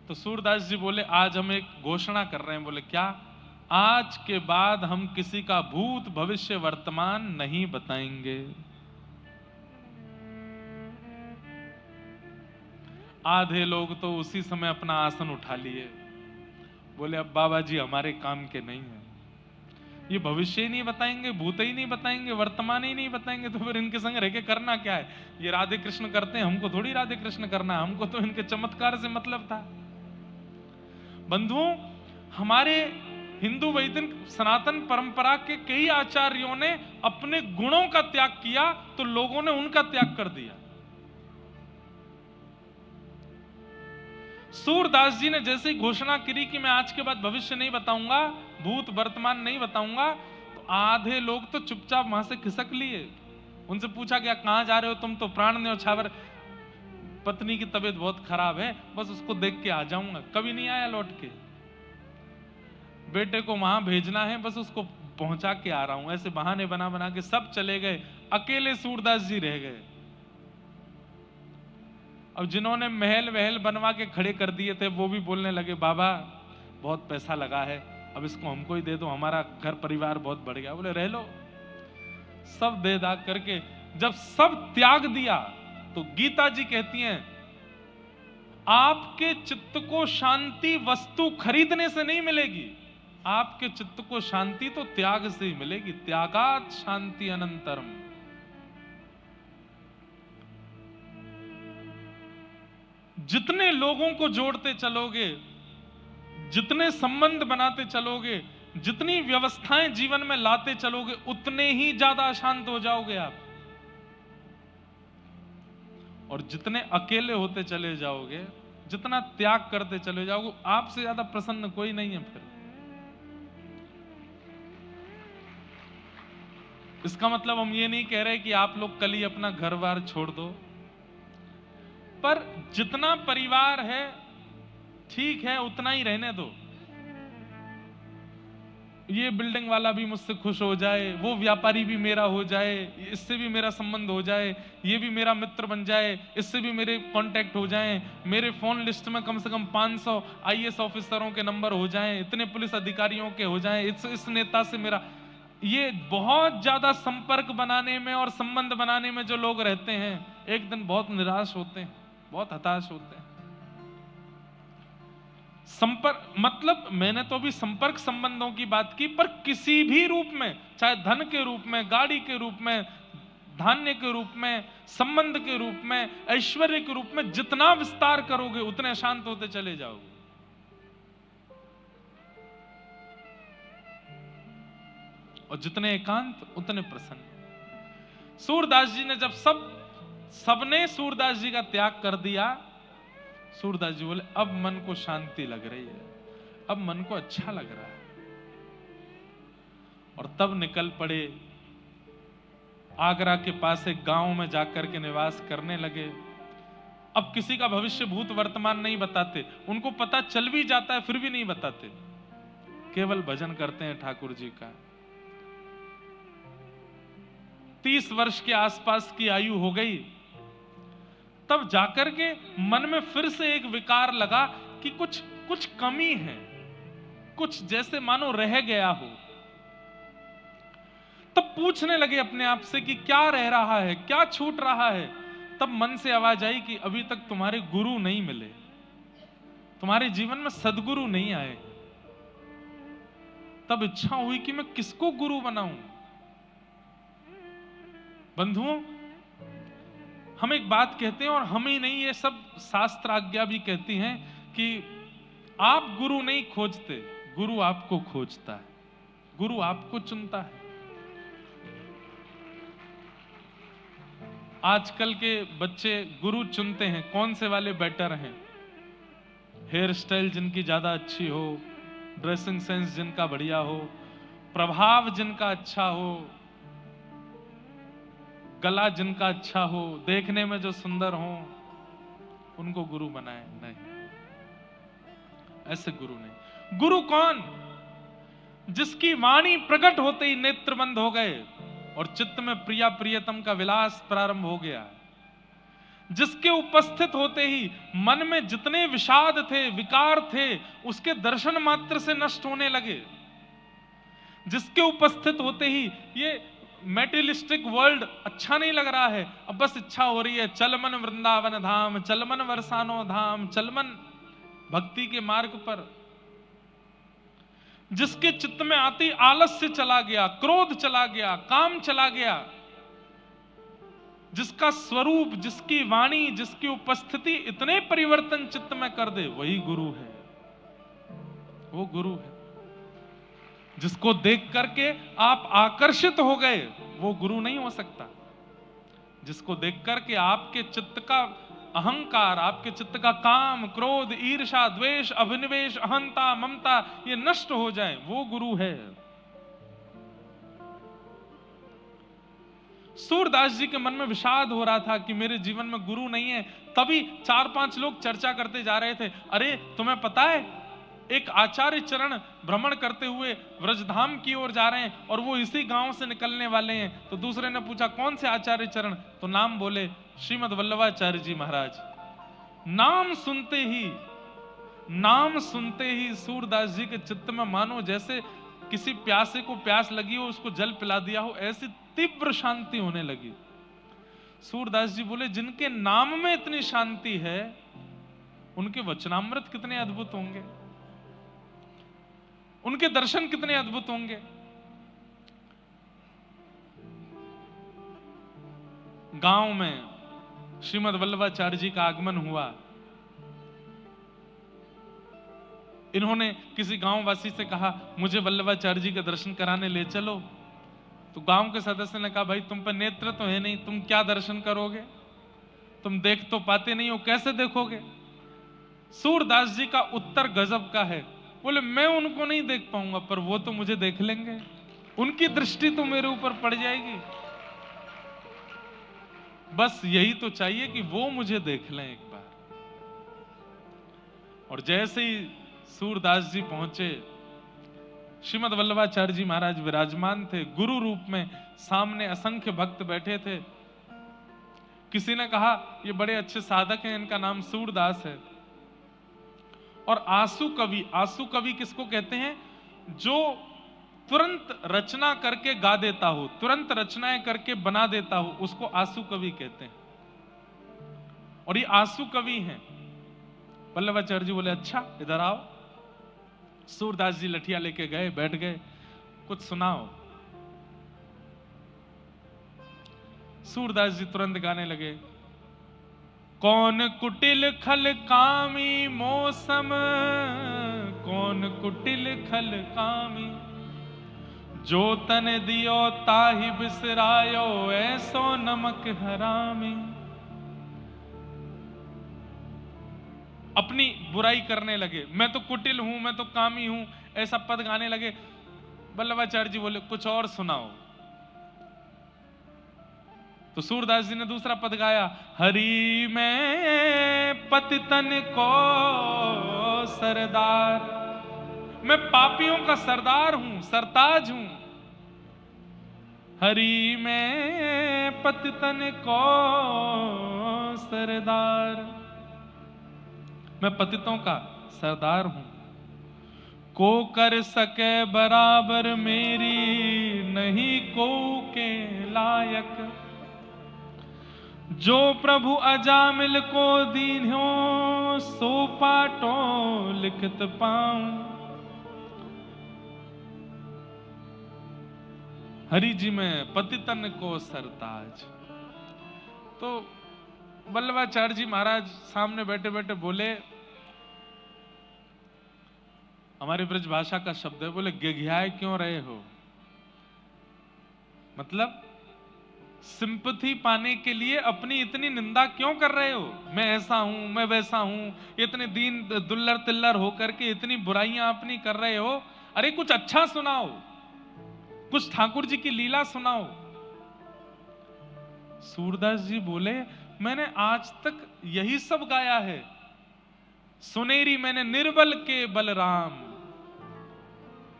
तो सूरदास जी बोले आज हम एक घोषणा कर रहे हैं। बोले क्या? आज के बाद हम किसी का भूत भविष्य वर्तमान नहीं बताएंगे। आधे लोग तो उसी समय अपना आसन उठा लिए, बोले अब बाबा जी हमारे काम के नहीं है, ये भविष्य ही नहीं बताएंगे, भूत ही नहीं बताएंगे, वर्तमान ही नहीं बताएंगे, तो फिर इनके संग रह के करना क्या है? ये राधे कृष्ण करते हैं, हमको थोड़ी राधे कृष्ण करना है, हमको तो इनके चमत्कार से मतलब था। बंधुओं, हमारे हिंदू वैदिक सनातन परंपरा के कई आचार्यों ने अपने गुणों का त्याग किया, तो लोगों ने उनका त्याग कर दिया। सूरदास जी ने जैसे ही घोषणा करी कि मैं आज के बाद भविष्य नहीं बताऊंगा, भूत वर्तमान नहीं बताऊंगा, तो आधे लोग तो चुपचाप वहां से खिसक लिए। उनसे पूछा गया कहां जा रहे हो तुम? तो प्राण न्योछावर, पत्नी की तबीयत बहुत खराब है, बस उसको देख के आ जाऊंगा। कभी नहीं आया लौट के। बेटे को वहां भेजना है, बस उसको पहुंचा के आ रहा हूं। ऐसे बहाने बना बना के सब चले गए, अकेले सूरदास जी रह गए। अब जिन्होंने महल वहल बनवा के खड़े कर दिए थे, वो भी बोलने लगे बाबा बहुत पैसा लगा है, अब इसको हमको ही दे दो, हमारा घर परिवार बहुत बढ़ गया। बोले रह लो। सब दे दाग करके जब सब त्याग दिया, तो गीता जी कहती हैं आपके चित्त को शांति वस्तु खरीदने से नहीं मिलेगी, आपके चित्त को शांति तो त्याग से ही मिलेगी। त्यागात शांति अनंतरम। जितने लोगों को जोड़ते चलोगे, जितने संबंध बनाते चलोगे, जितनी व्यवस्थाएं जीवन में लाते चलोगे, उतने ही ज्यादा अशांत हो जाओगे आप। और जितने अकेले होते चले जाओगे, जितना त्याग करते चले जाओगे, आपसे ज्यादा प्रसन्न कोई नहीं है फिर। इसका मतलब हम ये नहीं कह रहे कि आप लोग कल ही अपना घर बार छोड़ दो, पर जितना परिवार है ठीक है, उतना ही रहने दो। ये बिल्डिंग वाला भी मुझसे खुश हो जाए, वो व्यापारी भी मेरा हो जाए, इससे भी मेरा संबंध हो जाए, ये भी मेरा मित्र बन जाए, इससे भी मेरे कांटेक्ट हो जाएं, मेरे फोन लिस्ट में कम से कम 500 आईएएस ऑफिसरों के नंबर हो जाएं, इतने पुलिस अधिकारियों के हो जाएं, इस नेता से मेरा। ये बहुत ज्यादा संपर्क बनाने में और संबंध बनाने में जो लोग रहते हैं, एक दिन बहुत निराश होते हैं, बहुत हताश होते हैं। संपर्क मतलब, मैंने तो अभी संपर्क संबंधों की बात की, पर किसी भी रूप में, चाहे धन के रूप में, गाड़ी के रूप में, धान्य के रूप में, संबंध के रूप में, ऐश्वर्य के रूप में, जितना विस्तार करोगे उतने शांत होते चले जाओगे। और जितने एकांत उतने प्रसन्न। सूरदास जी ने जब सबने सूरदास जी का त्याग कर दिया, सूरदास जी बोले अब मन को शांति लग रही है, अब मन को अच्छा लग रहा है। और तब निकल पड़े, आगरा के पास एक गांव में जाकर के निवास करने लगे। अब किसी का भविष्य भूत वर्तमान नहीं बताते, उनको पता चल भी जाता है फिर भी नहीं बताते। केवल भजन करते हैं ठाकुर जी का। 30 वर्ष के आसपास की आयु हो गई, तब जाकर के मन में फिर से एक विकार लगा कि कुछ कमी है, कुछ जैसे मानो रह गया हो। तब पूछने लगे अपने आप से कि क्या रह रहा है, क्या छूट रहा है। तब मन से आवाज आई कि अभी तक तुम्हारे गुरु नहीं मिले, तुम्हारे जीवन में सदगुरु नहीं आए। तब इच्छा हुई कि मैं किसको गुरु बनाऊं। बंधुओं, हम एक बात कहते हैं, और हम ही नहीं, ये सब शास्त्र आज्ञा भी कहती हैं कि आप गुरु नहीं खोजते, गुरु आपको खोजता है, गुरु आपको चुनता है। आजकल के बच्चे गुरु चुनते हैं कौन से वाले बेटर हैं, हेयर स्टाइल जिनकी ज्यादा अच्छी हो, ड्रेसिंग सेंस जिनका बढ़िया हो, प्रभाव जिनका अच्छा हो, गला जिनका अच्छा हो, देखने में जो सुंदर हो, उनको गुरु बनाए। नहीं, ऐसे गुरु नहीं। गुरु कौन? जिसकी वाणी प्रकट होते ही नेत्र बंद हो गए और चित्त में प्रिया प्रियतम का विलास प्रारंभ हो गया, जिसके उपस्थित होते ही मन में जितने विषाद थे, विकार थे, उसके दर्शन मात्र से नष्ट होने लगे, जिसके उपस्थित होते ही ये मेटेरियलिस्टिक वर्ल्ड अच्छा नहीं लग रहा है, अब बस इच्छा हो रही है चल मन वृंदावन धाम, चल मन वरसानो धाम, चल मन भक्ति के मार्ग पर। जिसके चित्त में आती आलस्य चला गया, क्रोध चला गया, काम चला गया, जिसका स्वरूप, जिसकी वाणी, जिसकी उपस्थिति इतने परिवर्तन चित्त में कर दे, वही गुरु है। वो गुरु है। जिसको देख करके आप आकर्षित हो गए, वो गुरु नहीं हो सकता। जिसको देख करके आपके चित्त का अहंकार, आपके चित्त का काम, क्रोध, ईर्ष्या, द्वेष, अभिनिवेश, अहंता, ममता ये नष्ट हो जाए, वो गुरु है। सूरदास जी के मन में विषाद हो रहा था कि मेरे जीवन में गुरु नहीं है। तभी 4-5 लोग चर्चा करते जा रहे थे, अरे तुम्हें पता है एक आचार्य चरण भ्रमण करते हुए व्रजधाम की ओर जा रहे हैं और वो इसी गांव से निकलने वाले हैं। तो दूसरे ने पूछा कौन से आचार्य चरण? तो नाम बोले श्रीमद वल्लभाचार्य जी महाराज। नाम सुनते ही सूरदास जी के चित्त में मानो जैसे किसी प्यासे को प्यास लगी हो, उसको जल पिला दिया हो, ऐसी तीव्र शांति होने लगी। सूरदास जी बोले जिनके नाम में इतनी शांति है, उनके वचनामृत कितने अद्भुत होंगे, उनके दर्शन कितने अद्भुत होंगे। गांव में श्रीमद वल्लभाचार्य जी का आगमन हुआ। इन्होंने किसी गांव वासी से कहा मुझे वल्लभाचार्य जी के दर्शन कराने ले चलो। तो गांव के सदस्य ने कहा भाई तुम पर नेत्र तो है नहीं, तुम क्या दर्शन करोगे, तुम देख तो पाते नहीं हो, कैसे देखोगे। सूरदास जी का उत्तर गजब का है। बोले मैं उनको नहीं देख पाऊंगा, पर वो तो मुझे देख लेंगे, उनकी दृष्टि तो मेरे ऊपर पड़ जाएगी। बस यही तो चाहिए कि वो मुझे देख लें एक बार। और जैसे ही सूरदास जी पहुंचे, श्रीमद वल्लभाचार्य जी महाराज विराजमान थे गुरु रूप में, सामने असंख्य भक्त बैठे थे। किसी ने कहा ये बड़े अच्छे साधक हैं, इनका नाम सूरदास है। और आंसू कवि किसको कहते हैं? जो तुरंत रचना करके गा देता हो, तुरंत रचनाएं करके बना देता हो, उसको आंसू कवि कहते हैं। और ये आंसू कवि हैं। वल्लभाचार्य जी बोले अच्छा इधर आओ। सूरदास जी लठिया लेके गए, बैठ गए, कुछ सुनाओ। सूरदास जी तुरंत गाने लगे, कौन कुटिल खल कामी मौसम, कौन कुटिल खल कामी, जो तन दियो ताहि बिसरायो, ऐसो नमक हरामी। अपनी बुराई करने लगे, मैं तो कुटिल हूं, मैं तो कामी हूं, ऐसा पद गाने लगे। वल्लभाचार्य जी बोले कुछ और सुनाओ। तो सूरदास जी ने दूसरा पद गाया, हरि में पतितन को सरदार, मैं पापियों का सरदार हूं, सरताज हूं। हरि मैं पतितन को सरदार, मैं पतितों का सरदार हूं। को कर सके बराबर मेरी, नहीं को के लायक। जो प्रभु अजामिल को दीन्हो, सो पाटो लिखत पाऊं। हरि जी में पतितन को सरताज। तो वल्लभाचार्य जी महाराज सामने बैठे बैठे बोले, हमारी ब्रज भाषा का शब्द है, बोले गिघियाए क्यों रहे हो? मतलब सिंपैथी पाने के लिए अपनी इतनी निंदा क्यों कर रहे हो? मैं ऐसा हूं, मैं वैसा हूं, इतने दीन दुल्लर तिल्लर होकर के इतनी बुराइयां अपनी कर रहे हो। अरे कुछ अच्छा सुनाओ, कुछ ठाकुर जी की लीला सुनाओ। सूरदास जी बोले, मैंने आज तक यही सब गाया है। सुनेरी मैंने निर्बल के बलराम,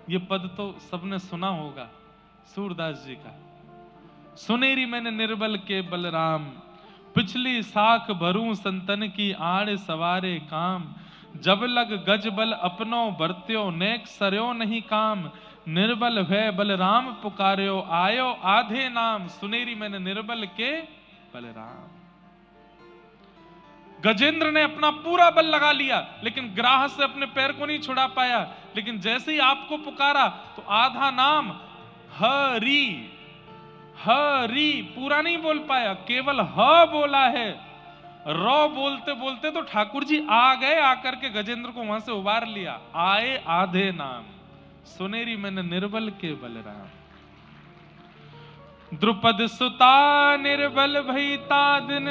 ये पद तो सबने सुना होगा सूरदास जी का। सुनेरी मैंने निर्बल के बलराम, पिछली साख भरूं संतन की आड़ सवारे काम। जब लग गज बल अपनो बरत्यो, नेक सरयो नहीं काम। निर्बल भय बलराम पुकार्यो, आयो आधे नाम। सुनेरी मैंने निर्बल के बलराम। गजेंद्र ने अपना पूरा बल लगा लिया, लेकिन ग्राह से अपने पैर को नहीं छुड़ा पाया। लेकिन जैसे ही आपको पुकारा तो आधा नाम हरि, हरि पूरा नहीं बोल पाया, केवल ह बोला है। रौ बोलते बोलते तो ठाकुर जी आ गए, आकर के गजेंद्र को वहां से उबार लिया। आए आधे नाम, सुनेरी मैंने निर्बल के बलराम। द्रुपद सुता निर्बल भईता दिन,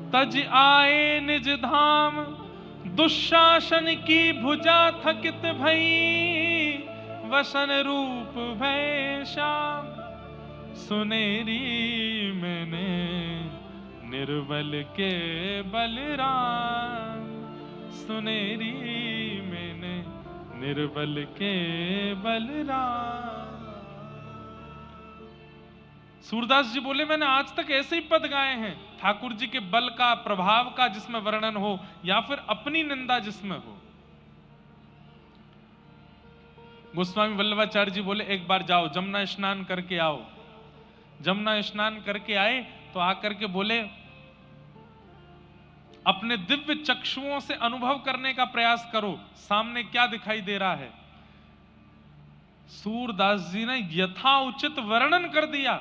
तज आए निज धाम। दुशासन की भुजा थकित भई, वसन रूप भय श्याम। सुनेरी मैंने निर्बल के बलराम, सुनेरी मैंने निर्बल के बलराम। सूरदास जी बोले, मैंने आज तक ऐसे ही पद गाए हैं, ठाकुर जी के बल का, प्रभाव का जिसमें वर्णन हो, या फिर अपनी निंदा जिसमें हो। गोस्वामी वल्लभाचार्य जी बोले, एक बार जाओ जमुना स्नान करके आओ। जमुना स्नान करके आए तो आकर के बोले, अपने दिव्य चक्षुओं से अनुभव करने का प्रयास करो, सामने क्या दिखाई दे रहा है। सूरदास जी ने यथाउचित वर्णन कर दिया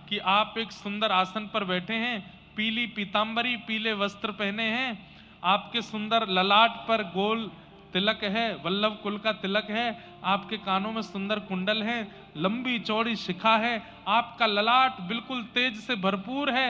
कि आप एक सुंदर आसन पर बैठे हैं, पीली पीतांबरी, पीले वस्त्र पहने हैं, आपके सुंदर ललाट पर गोल तिलक है, वल्लभ कुल का तिलक है, आपके कानों में सुंदर कुंडल है, लंबी चौड़ी शिखा है, आपका ललाट बिल्कुल तेज से भरपूर है।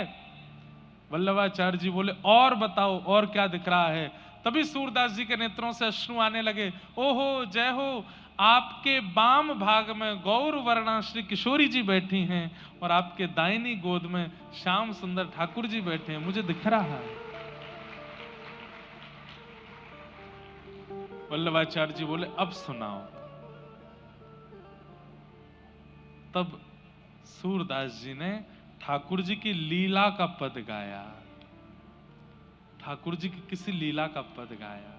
वल्लभाचार्य जी बोले, और बताओ और क्या दिख रहा है। तभी सूरदास जी के नेत्रों से अश्रु आने लगे। ओहो जय हो, आपके बाम भाग में गौर वर्णा श्री किशोरी जी बैठी हैं और आपके दाहिनी गोद में श्याम सुंदर ठाकुर जी बैठे हैं, मुझे दिख रहा है। वल्लभाचार्य जी बोले, अब सुनाओ। तब सूरदास जी ने ठाकुर जी की लीला का पद गाया, ठाकुर जी की किसी लीला का पद गाया।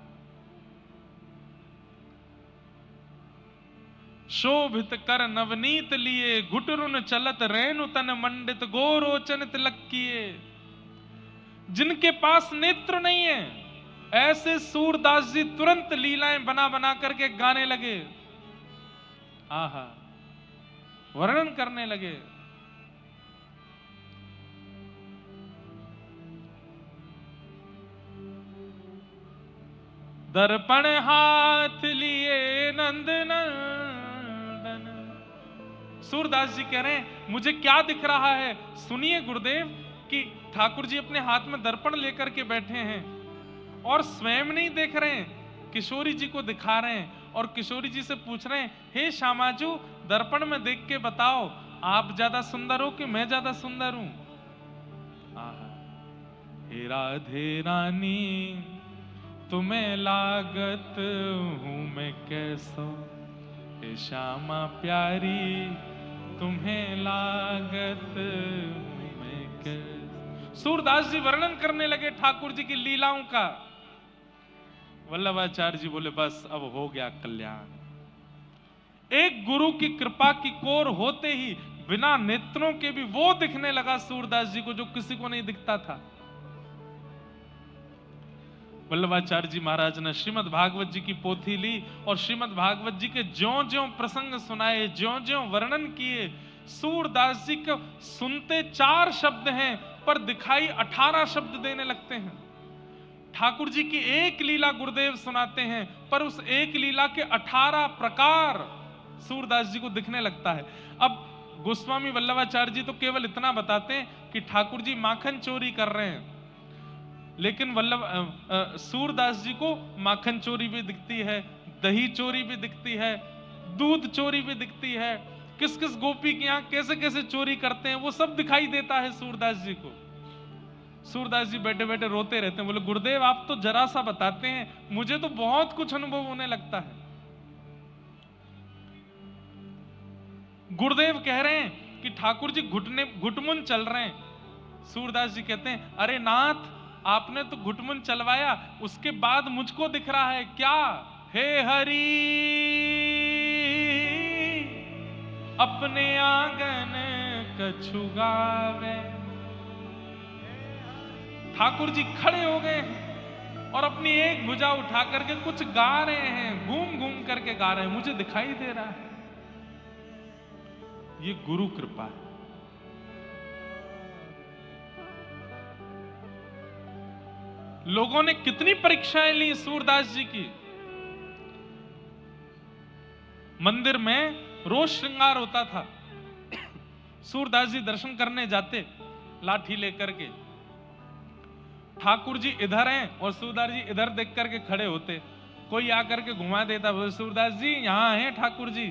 शोभित कर नवनीत लिए, घुटरुन चलत रेणु तन मंडित, गोरोचन तिलक किए। जिनके पास नेत्र नहीं है, ऐसे सूरदास जी तुरंत लीलाएं बना बना करके गाने लगे, आहा वर्णन करने लगे। दर्पण हाथ लिए नंद नंदन। सूरदास जी कह रहे हैं, मुझे क्या दिख रहा है। सुनिए गुरुदेव कि ठाकुर जी अपने हाथ में दर्पण लेकर के बैठे हैं और स्वयं नहीं देख रहे हैं, किशोरी जी को दिखा रहे हैं और किशोरी जी से पूछ रहे हैं, हे श्यामाजू दर्पण में देख के बताओ, आप ज्यादा सुंदर हो कि मैं ज्यादा सुंदर हूं। हे राधे रानी तुम्हें लागत हूं मैं कैसो, हे श्यामा प्यारी तुम्हें लागत हूं मैं कैसो। सूरदास जी वर्णन करने लगे ठाकुर जी की लीलाओं का। वल्लभाचार्य जी बोले बस अब हो गया कल्याण। एक गुरु की कृपा की कोर होते ही बिना नेत्रों के भी वो दिखने लगा सूरदास जी को जो किसी को नहीं दिखता था। वल्लभाचार्य जी महाराज ने श्रीमद् भागवत जी की पोथी ली और श्रीमद् भागवत जी के ज्यों ज्यों प्रसंग सुनाए, ज्यों ज्यों वर्णन किए। सूरदास जी को सुनते 4 शब्द हैं पर दिखाई 18 शब्द देने लगते हैं। ठाकुर जी की एक लीला गुरुदेव सुनाते हैं पर उस एक लीला के 18 प्रकार सूरदास जी को दिखने लगता है। अब गोस्वामी वल्लभाचार्य जी तो केवल इतना बताते हैं कि ठाकुर जी माखन चोरी कर रहे हैं, लेकिन सूरदास जी को माखन चोरी भी दिखती है, दही चोरी भी दिखती है, दूध चोरी भी दिखती है, किस किस गोपी के यहाँ कैसे कैसे चोरी करते हैं वो सब दिखाई देता है सूरदास जी को। सूरदास जी बैठे बैठे रोते रहते हैं, बोले गुरुदेव आप तो जरा सा बताते हैं, मुझे तो बहुत कुछ अनुभव होने लगता है। गुरुदेव कह रहे हैं कि ठाकुर जी घुटमुन चल रहे हैं। सूरदास जी कहते हैं अरे नाथ आपने तो घुटमुन चलवाया, उसके बाद मुझको दिख रहा है क्या? हे हरि अपने आंगन कछु गावे। ठाकुर जी खड़े हो गए हैं और अपनी एक भुजा उठा करके कुछ गा रहे हैं, घूम घूम करके गा रहे हैं, मुझे दिखाई दे रहा है। ये गुरु कृपा है। लोगों ने कितनी परीक्षाएं ली सूरदास जी की। मंदिर में रोज श्रृंगार होता था। सूरदास जी दर्शन करने जाते लाठी लेकर के, ठाकुर जी इधर हैं और सूरदास जी इधर देख करके खड़े होते। कोई आकर के घुमा देता, बोले सूरदास जी यहाँ हैं ठाकुर जी,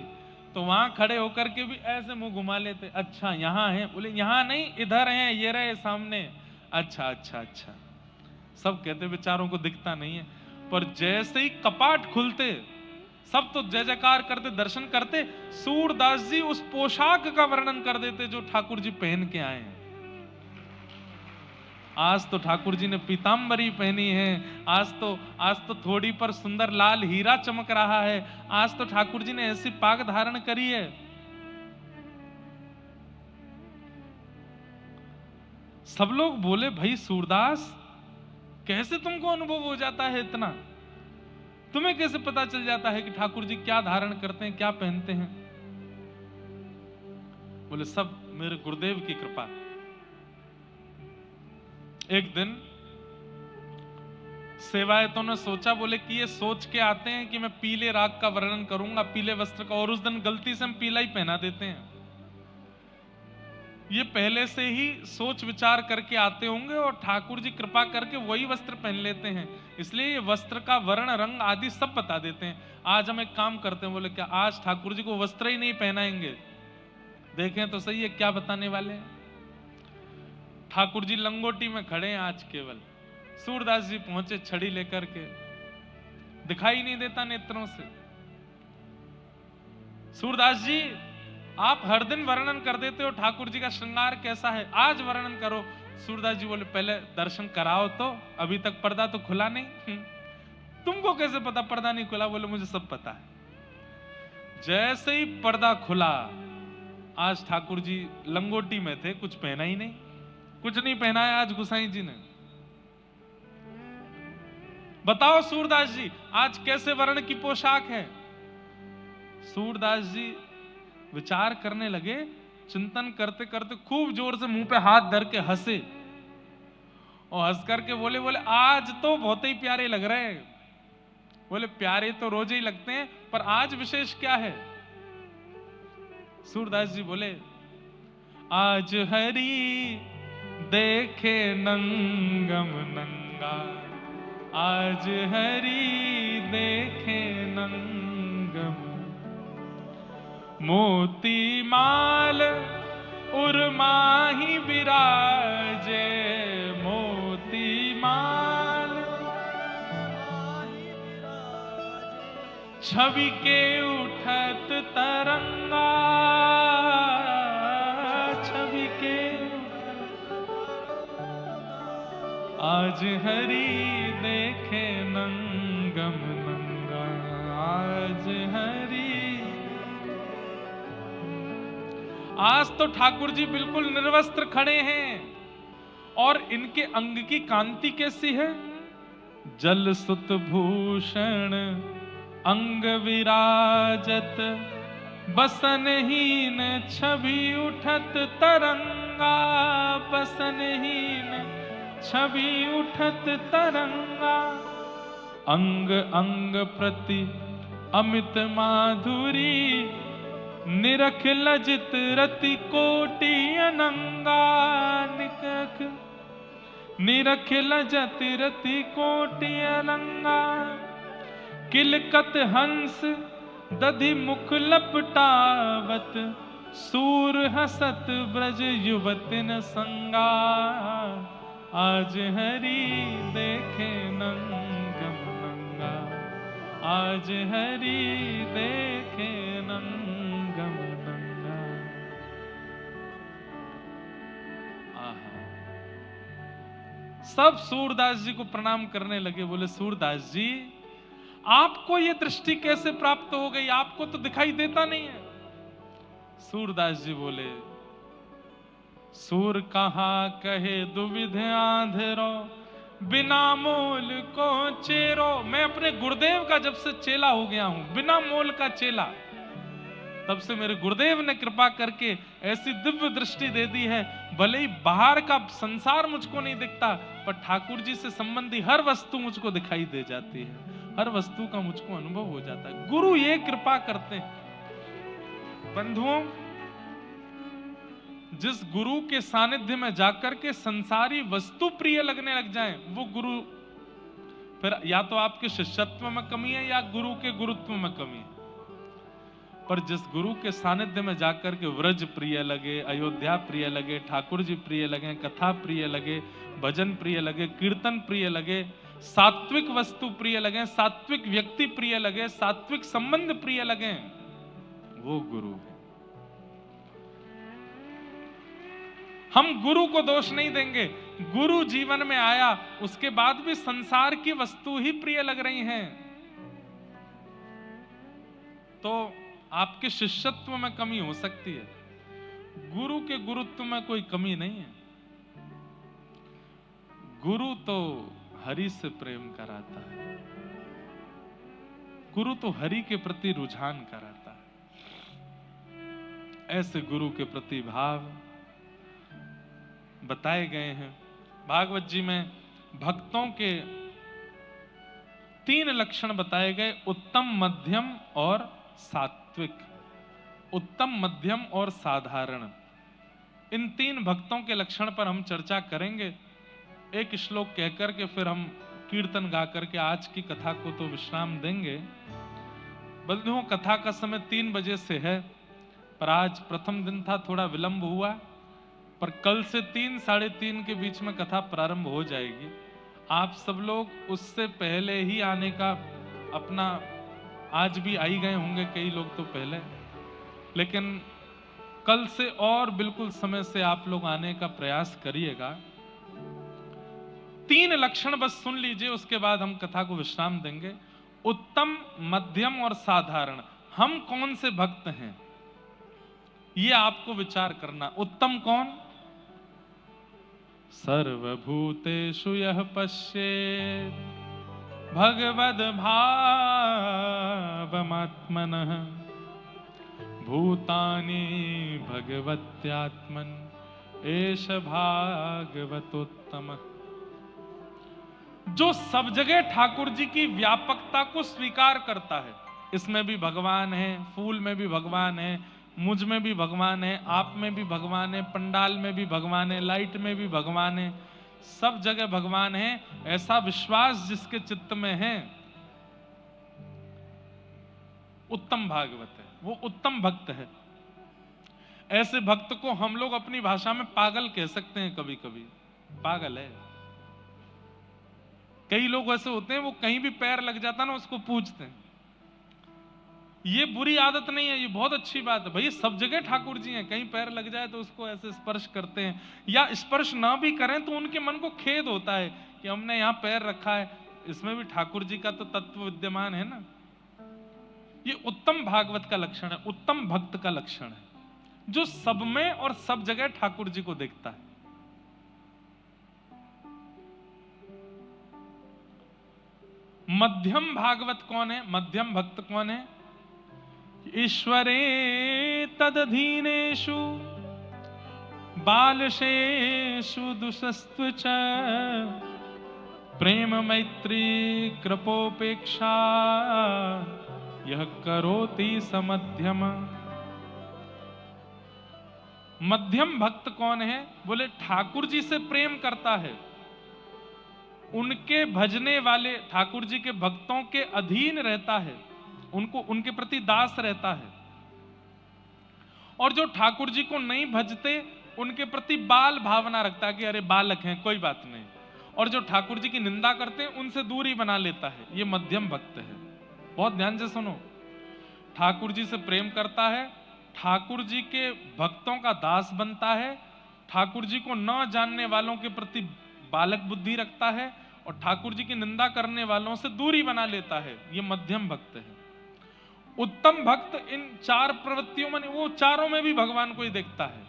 तो वहां खड़े होकर के भी ऐसे मुंह घुमा लेते, अच्छा यहाँ हैं? बोले यहाँ नहीं इधर हैं, ये रहे सामने। अच्छा अच्छा अच्छा, सब कहते बेचारों को दिखता नहीं है। पर जैसे ही कपाट खुलते सब तो जय जयकार करते, दर्शन करते। सूरदास जी उस पोशाक का वर्णन कर देते जो ठाकुर जी पहन के आए हैं। आज तो ठाकुर जी ने पीतांबरी पहनी है, आज तो थोड़ी पर सुंदर लाल हीरा चमक रहा है, आज तो ठाकुर जी ने ऐसी पाग धारण करी है। सब लोग बोले भाई सूरदास कैसे तुमको अनुभव हो जाता है इतना? तुम्हें कैसे पता चल जाता है कि ठाकुर जी क्या धारण करते हैं, क्या पहनते हैं? बोले सब मेरे गुरुदेव की कृपा। एक दिन सेवायतों ने सोचा, बोले कि ये सोच के आते हैं कि मैं पीले राग का वर्णन करूंगा, पीले वस्त्र का, और उस दिन गलती से हम पीला ही पहना देते हैं। ये पहले से ही सोच विचार करके आते होंगे और ठाकुर जी कृपा करके वही वस्त्र पहन लेते हैं, इसलिए ये वस्त्र का वर्ण रंग आदि सब बता देते हैं। आज हम एक काम करते हैं, बोले क्या आज ठाकुर जी को वस्त्र ही नहीं पहनाएंगे? देखें तो सही है क्या बताने वाले हैं। ठाकुर जी लंगोटी में खड़े हैं आज केवल। सूरदास जी पहुंचे छड़ी लेकर के, दिखाई नहीं देता नेत्रों से। सूरदास जी आप हर दिन वर्णन कर देते हो ठाकुर जी का श्रृंगार कैसा है, आज वर्णन करो। सूरदास जी बोले पहले दर्शन कराओ तो, अभी तक पर्दा तो खुला नहीं। तुमको कैसे पता पर्दा नहीं खुला? बोले मुझे सब पता है। जैसे ही पर्दा खुला, आज ठाकुर जी लंगोटी में थे, कुछ पहना ही नहीं, कुछ नहीं पहनाया आज गुसाई जी ने। बताओ सूरदास जी आज कैसे वर्ण की पोशाक है? सूरदास जी विचार करने लगे, चिंतन करते करते खूब जोर से मुंह पे हाथ धर के हंसे और हंस करके बोले आज तो बहुत ही प्यारे लग रहे हैं। बोले प्यारे तो रोज ही लगते हैं, पर आज विशेष क्या है? सूरदास जी बोले आज हरि देखे नंगम नंगा, आज हरि देखे नंगम, मोती माल उर्माही विराजे, मोती माल छवि के उठत तरंगा, छवि के आज हरि देखे नंगम नंगा, आज हरि। आज तो ठाकुर जी बिल्कुल निर्वस्त्र खड़े हैं और इनके अंग की कांति कैसी है? जल सुत भूषण अंग विराजत, बसनहीन छवि उठत तरंगा, बसनहीन छवि उठत तरंगा। अंग अंग प्रति अमित माधुरी, निरख लजित रति कोटि अनंगा, निरख लजत रति कोटि अनंगा। किलकत हंस दधि मुख लपटावत, सूर हसत ब्रज युवतिन संगा, आज हरि देखे नंगम नंगा, आज हरि देखे नंगम नंगा। आहा, सब सूरदास जी को प्रणाम करने लगे, बोले सूरदास जी आपको ये दृष्टि कैसे प्राप्त हो गई, आपको तो दिखाई देता नहीं है। सूरदास जी बोले, सूर कहाँ कहे दुविध आंधरो, बिना मोल को चेरो। मैं अपने गुरुदेव का जब से चेला हो गया हूं, बिना मोल का चेला, तब से मेरे गुरुदेव ने कृपा करके ऐसी दिव्य दृष्टि दे दी है। भले ही बाहर का संसार मुझको नहीं दिखता, पर ठाकुर जी से संबंधी हर वस्तु मुझको दिखाई दे जाती है, हर वस्तु का मुझको अनुभव हो जाता है। गुरु ये कृपा करते हैं। बंधुओं, जिस गुरु के सानिध्य में जाकर के संसारी वस्तु प्रिय लगने लग जाएं, वो गुरु फिर या तो आपके शिष्यत्व में कमी है या गुरु के गुरुत्व में कमी है। पर जिस गुरु के सानिध्य में जाकर के व्रज प्रिय लगे, अयोध्या प्रिय लगे, ठाकुर जी प्रिय लगे, कथा प्रिय लगे, भजन प्रिय लगे, कीर्तन प्रिय लगे, सात्विक वस्तु प्रिय लगे, सात्विक व्यक्ति प्रिय लगे, सात्विक संबंध प्रिय लगे, वो गुरु है। हम गुरु को दोष नहीं देंगे। गुरु जीवन में आया, उसके बाद भी संसार की वस्तु ही प्रिय लग रही हैं, तो आपके शिष्यत्व में कमी हो सकती है, गुरु के गुरुत्व में कोई कमी नहीं है। गुरु तो हरि से प्रेम कराता है, गुरु तो हरि के प्रति रुझान कराता है। ऐसे गुरु के प्रति भाव बताए गए हैं भागवत जी में। भक्तों के 3 लक्षण बताए गए, उत्तम, मध्यम और सात्विक। उत्तम, मध्यम और साधारण, इन 3 भक्तों के लक्षण पर हम चर्चा करेंगे। एक श्लोक कहकर के फिर हम कीर्तन गा करके आज की कथा को तो विश्राम देंगे। बंधुओं, कथा का समय 3 बजे से है, पर आज प्रथम दिन था, थोड़ा विलंब हुआ, पर कल से 3, 3:30 के बीच में कथा प्रारंभ हो जाएगी। आप सब लोग उससे पहले ही आने का अपना, आज भी आई गए होंगे कई लोग तो पहले, लेकिन कल से और बिल्कुल समय से आप लोग आने का प्रयास करिएगा। 3 लक्षण बस सुन लीजिए, उसके बाद हम कथा को विश्राम देंगे। उत्तम, मध्यम और साधारण। हम कौन से भक्त हैं, ये आपको विचार करना। उत्तम कौन? सर्वभूतेषु यः पश्येत् भगवद् भावमात्मनः, भूतानि भगवत्यात्मन् एष भागवतोत्तमः। जो सब जगह ठाकुर जी की व्यापकता को स्वीकार करता है, इसमें भी भगवान है, फूल में भी भगवान है, मुझ में भी भगवान है, आप में भी भगवान है, पंडाल में भी भगवान है, लाइट में भी भगवान है, सब जगह भगवान है, ऐसा विश्वास जिसके चित्त में है, उत्तम भागवत है, वो उत्तम भक्त है। ऐसे भक्त को हम लोग अपनी भाषा में पागल कह सकते हैं, कभी कभी पागल है। कई लोग ऐसे होते हैं, वो कहीं भी पैर लग जाता ना उसको पूजते हैं, ये बुरी आदत नहीं है, ये बहुत अच्छी बात है। भाई सब जगह ठाकुर जी हैं, कहीं पैर लग जाए तो उसको ऐसे स्पर्श करते हैं, या स्पर्श ना भी करें तो उनके मन को खेद होता है कि हमने यहाँ पैर रखा है, इसमें भी ठाकुर जी का तो तत्व विद्यमान है ना। ये उत्तम भागवत का लक्षण है, उत्तम भक्त का लक्षण है, जो सब में और सब जगह ठाकुर जी को देखता है। मध्यम भागवत कौन है, मध्यम भक्त कौन है? ईश्वरे तदधीनेषु बालशेषु दुषस्त्व च प्रेम मैत्री कृपोपेक्षा यह करोति समध्यम। मध्यम भक्त कौन है? बोले ठाकुर जी से प्रेम करता है, उनके भजने वाले ठाकुर जी के भक्तों के अधीन रहता है, उनको उनके प्रति दास रहता है, और जो ठाकुर जी को नहीं भजते उनके प्रति बाल भावना रखता है कि अरे बालक हैं कोई बात नहीं, और जो ठाकुर जी की निंदा करते हैं उनसे दूरी बना लेता है। ये मध्यम भक्त है। बहुत ध्यान से सुनो, ठाकुर जी से प्रेम करता है, ठाकुर जी के भक्तों का दास बनता है, ठाकुर जी को न जानने वालों के प्रति बालक बुद्धि रखता है, और ठाकुर जी की निंदा करने वालों से दूरी बना लेता है। ये मध्यम भक्त है। उत्तम भक्त इन चार प्रवृत्तियों में, वो चारों में भी भगवान को ही देखता है।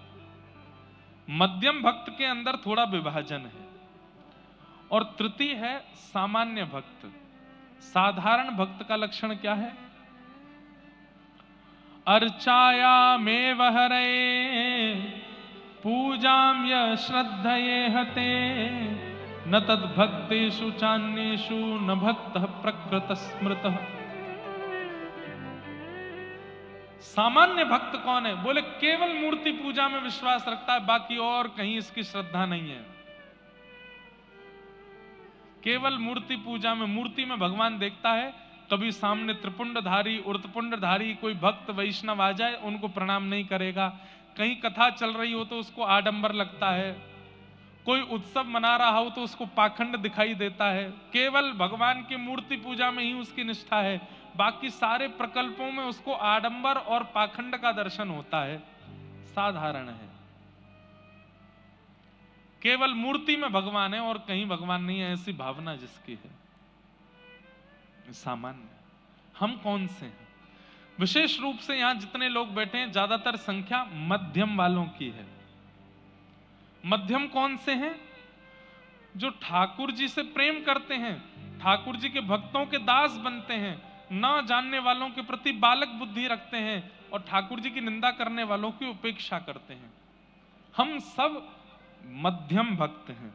मध्यम भक्त के अंदर थोड़ा विभाजन है। और तृतीय है सामान्य भक्त। साधारण भक्त का लक्षण क्या है? अर्चायामेव हरे पूजाम य श्रद्धये हते न तद्भक्तेषु चान्येषु न भक्तः प्रकृत स्मृतः। सामान्य भक्त कौन है? बोले केवल मूर्ति पूजा में विश्वास रखता है, बाकी और कहीं इसकी श्रद्धा नहीं है। केवल मूर्ति पूजा में, मूर्ति में भगवान देखता है। कभी सामने त्रिपुंडधारी उर्तपुंडधारी कोई भक्त वैष्णव आ जाए, उनको प्रणाम नहीं करेगा। कहीं कथा चल रही हो तो उसको आडंबर लगता है, कोई उत्सव मना रहा हो तो उसको पाखंड दिखाई देता है। केवल भगवान की मूर्ति पूजा में ही उसकी निष्ठा है, बाकी सारे प्रकल्पों में उसको आडंबर और पाखंड का दर्शन होता है। साधारण है। केवल मूर्ति में भगवान है और कहीं भगवान नहीं है, ऐसी भावना जिसकी है। सामान्य। हम कौन से हैं? विशेष रूप से यहां जितने लोग बैठे हैं, ज्यादातर संख्या मध्यम वालों की है। मध्यम कौन से हैं? जो ठाकुर जी से प्रेम करते हैं, ठाकुर जी के भक्तों के दास बनते हैं, ना जानने वालों के प्रति बालक बुद्धि रखते हैं, और ठाकुर जी की निंदा करने वालों की उपेक्षा करते हैं। हम सब मध्यम भक्त हैं।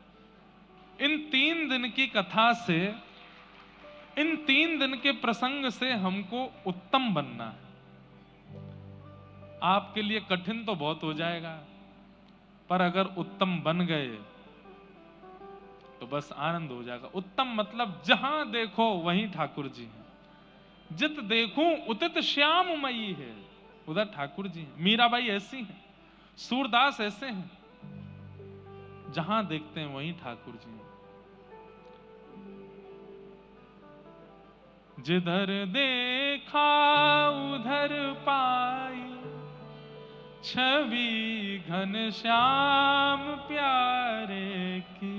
इन 3 दिन की कथा से, इन 3 दिन के प्रसंग से हमको उत्तम बनना है। आपके लिए कठिन तो बहुत हो जाएगा, पर अगर उत्तम बन गए तो बस आनंद हो जाएगा। उत्तम मतलब जहां देखो वहीं ठाकुर जी हैं। जित देखूं उतित श्याम मयी है, उधर ठाकुर जी हैं। मीराबाई ऐसी हैं, सूरदास ऐसे हैं, जहां देखते हैं वहीं ठाकुर जी हैं। जिधर देखा उधर पाई छवि घन श्याम प्यारे की।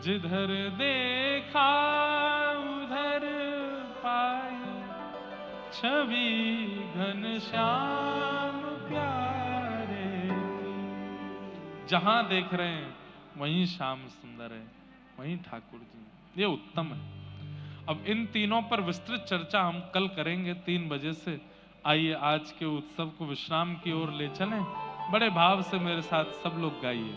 जिधर देखा उधर पाई छवि घन श्याम प्यारे की। जहां देख रहे हैं वहीं श्याम सुंदर है, वहीं ठाकुर जी। ये उत्तम है। अब इन तीनों पर विस्तृत चर्चा हम कल करेंगे 3 बजे से। आइए आज के उत्सव को विश्राम की ओर ले चलें। बड़े भाव से मेरे साथ सब लोग गाइए।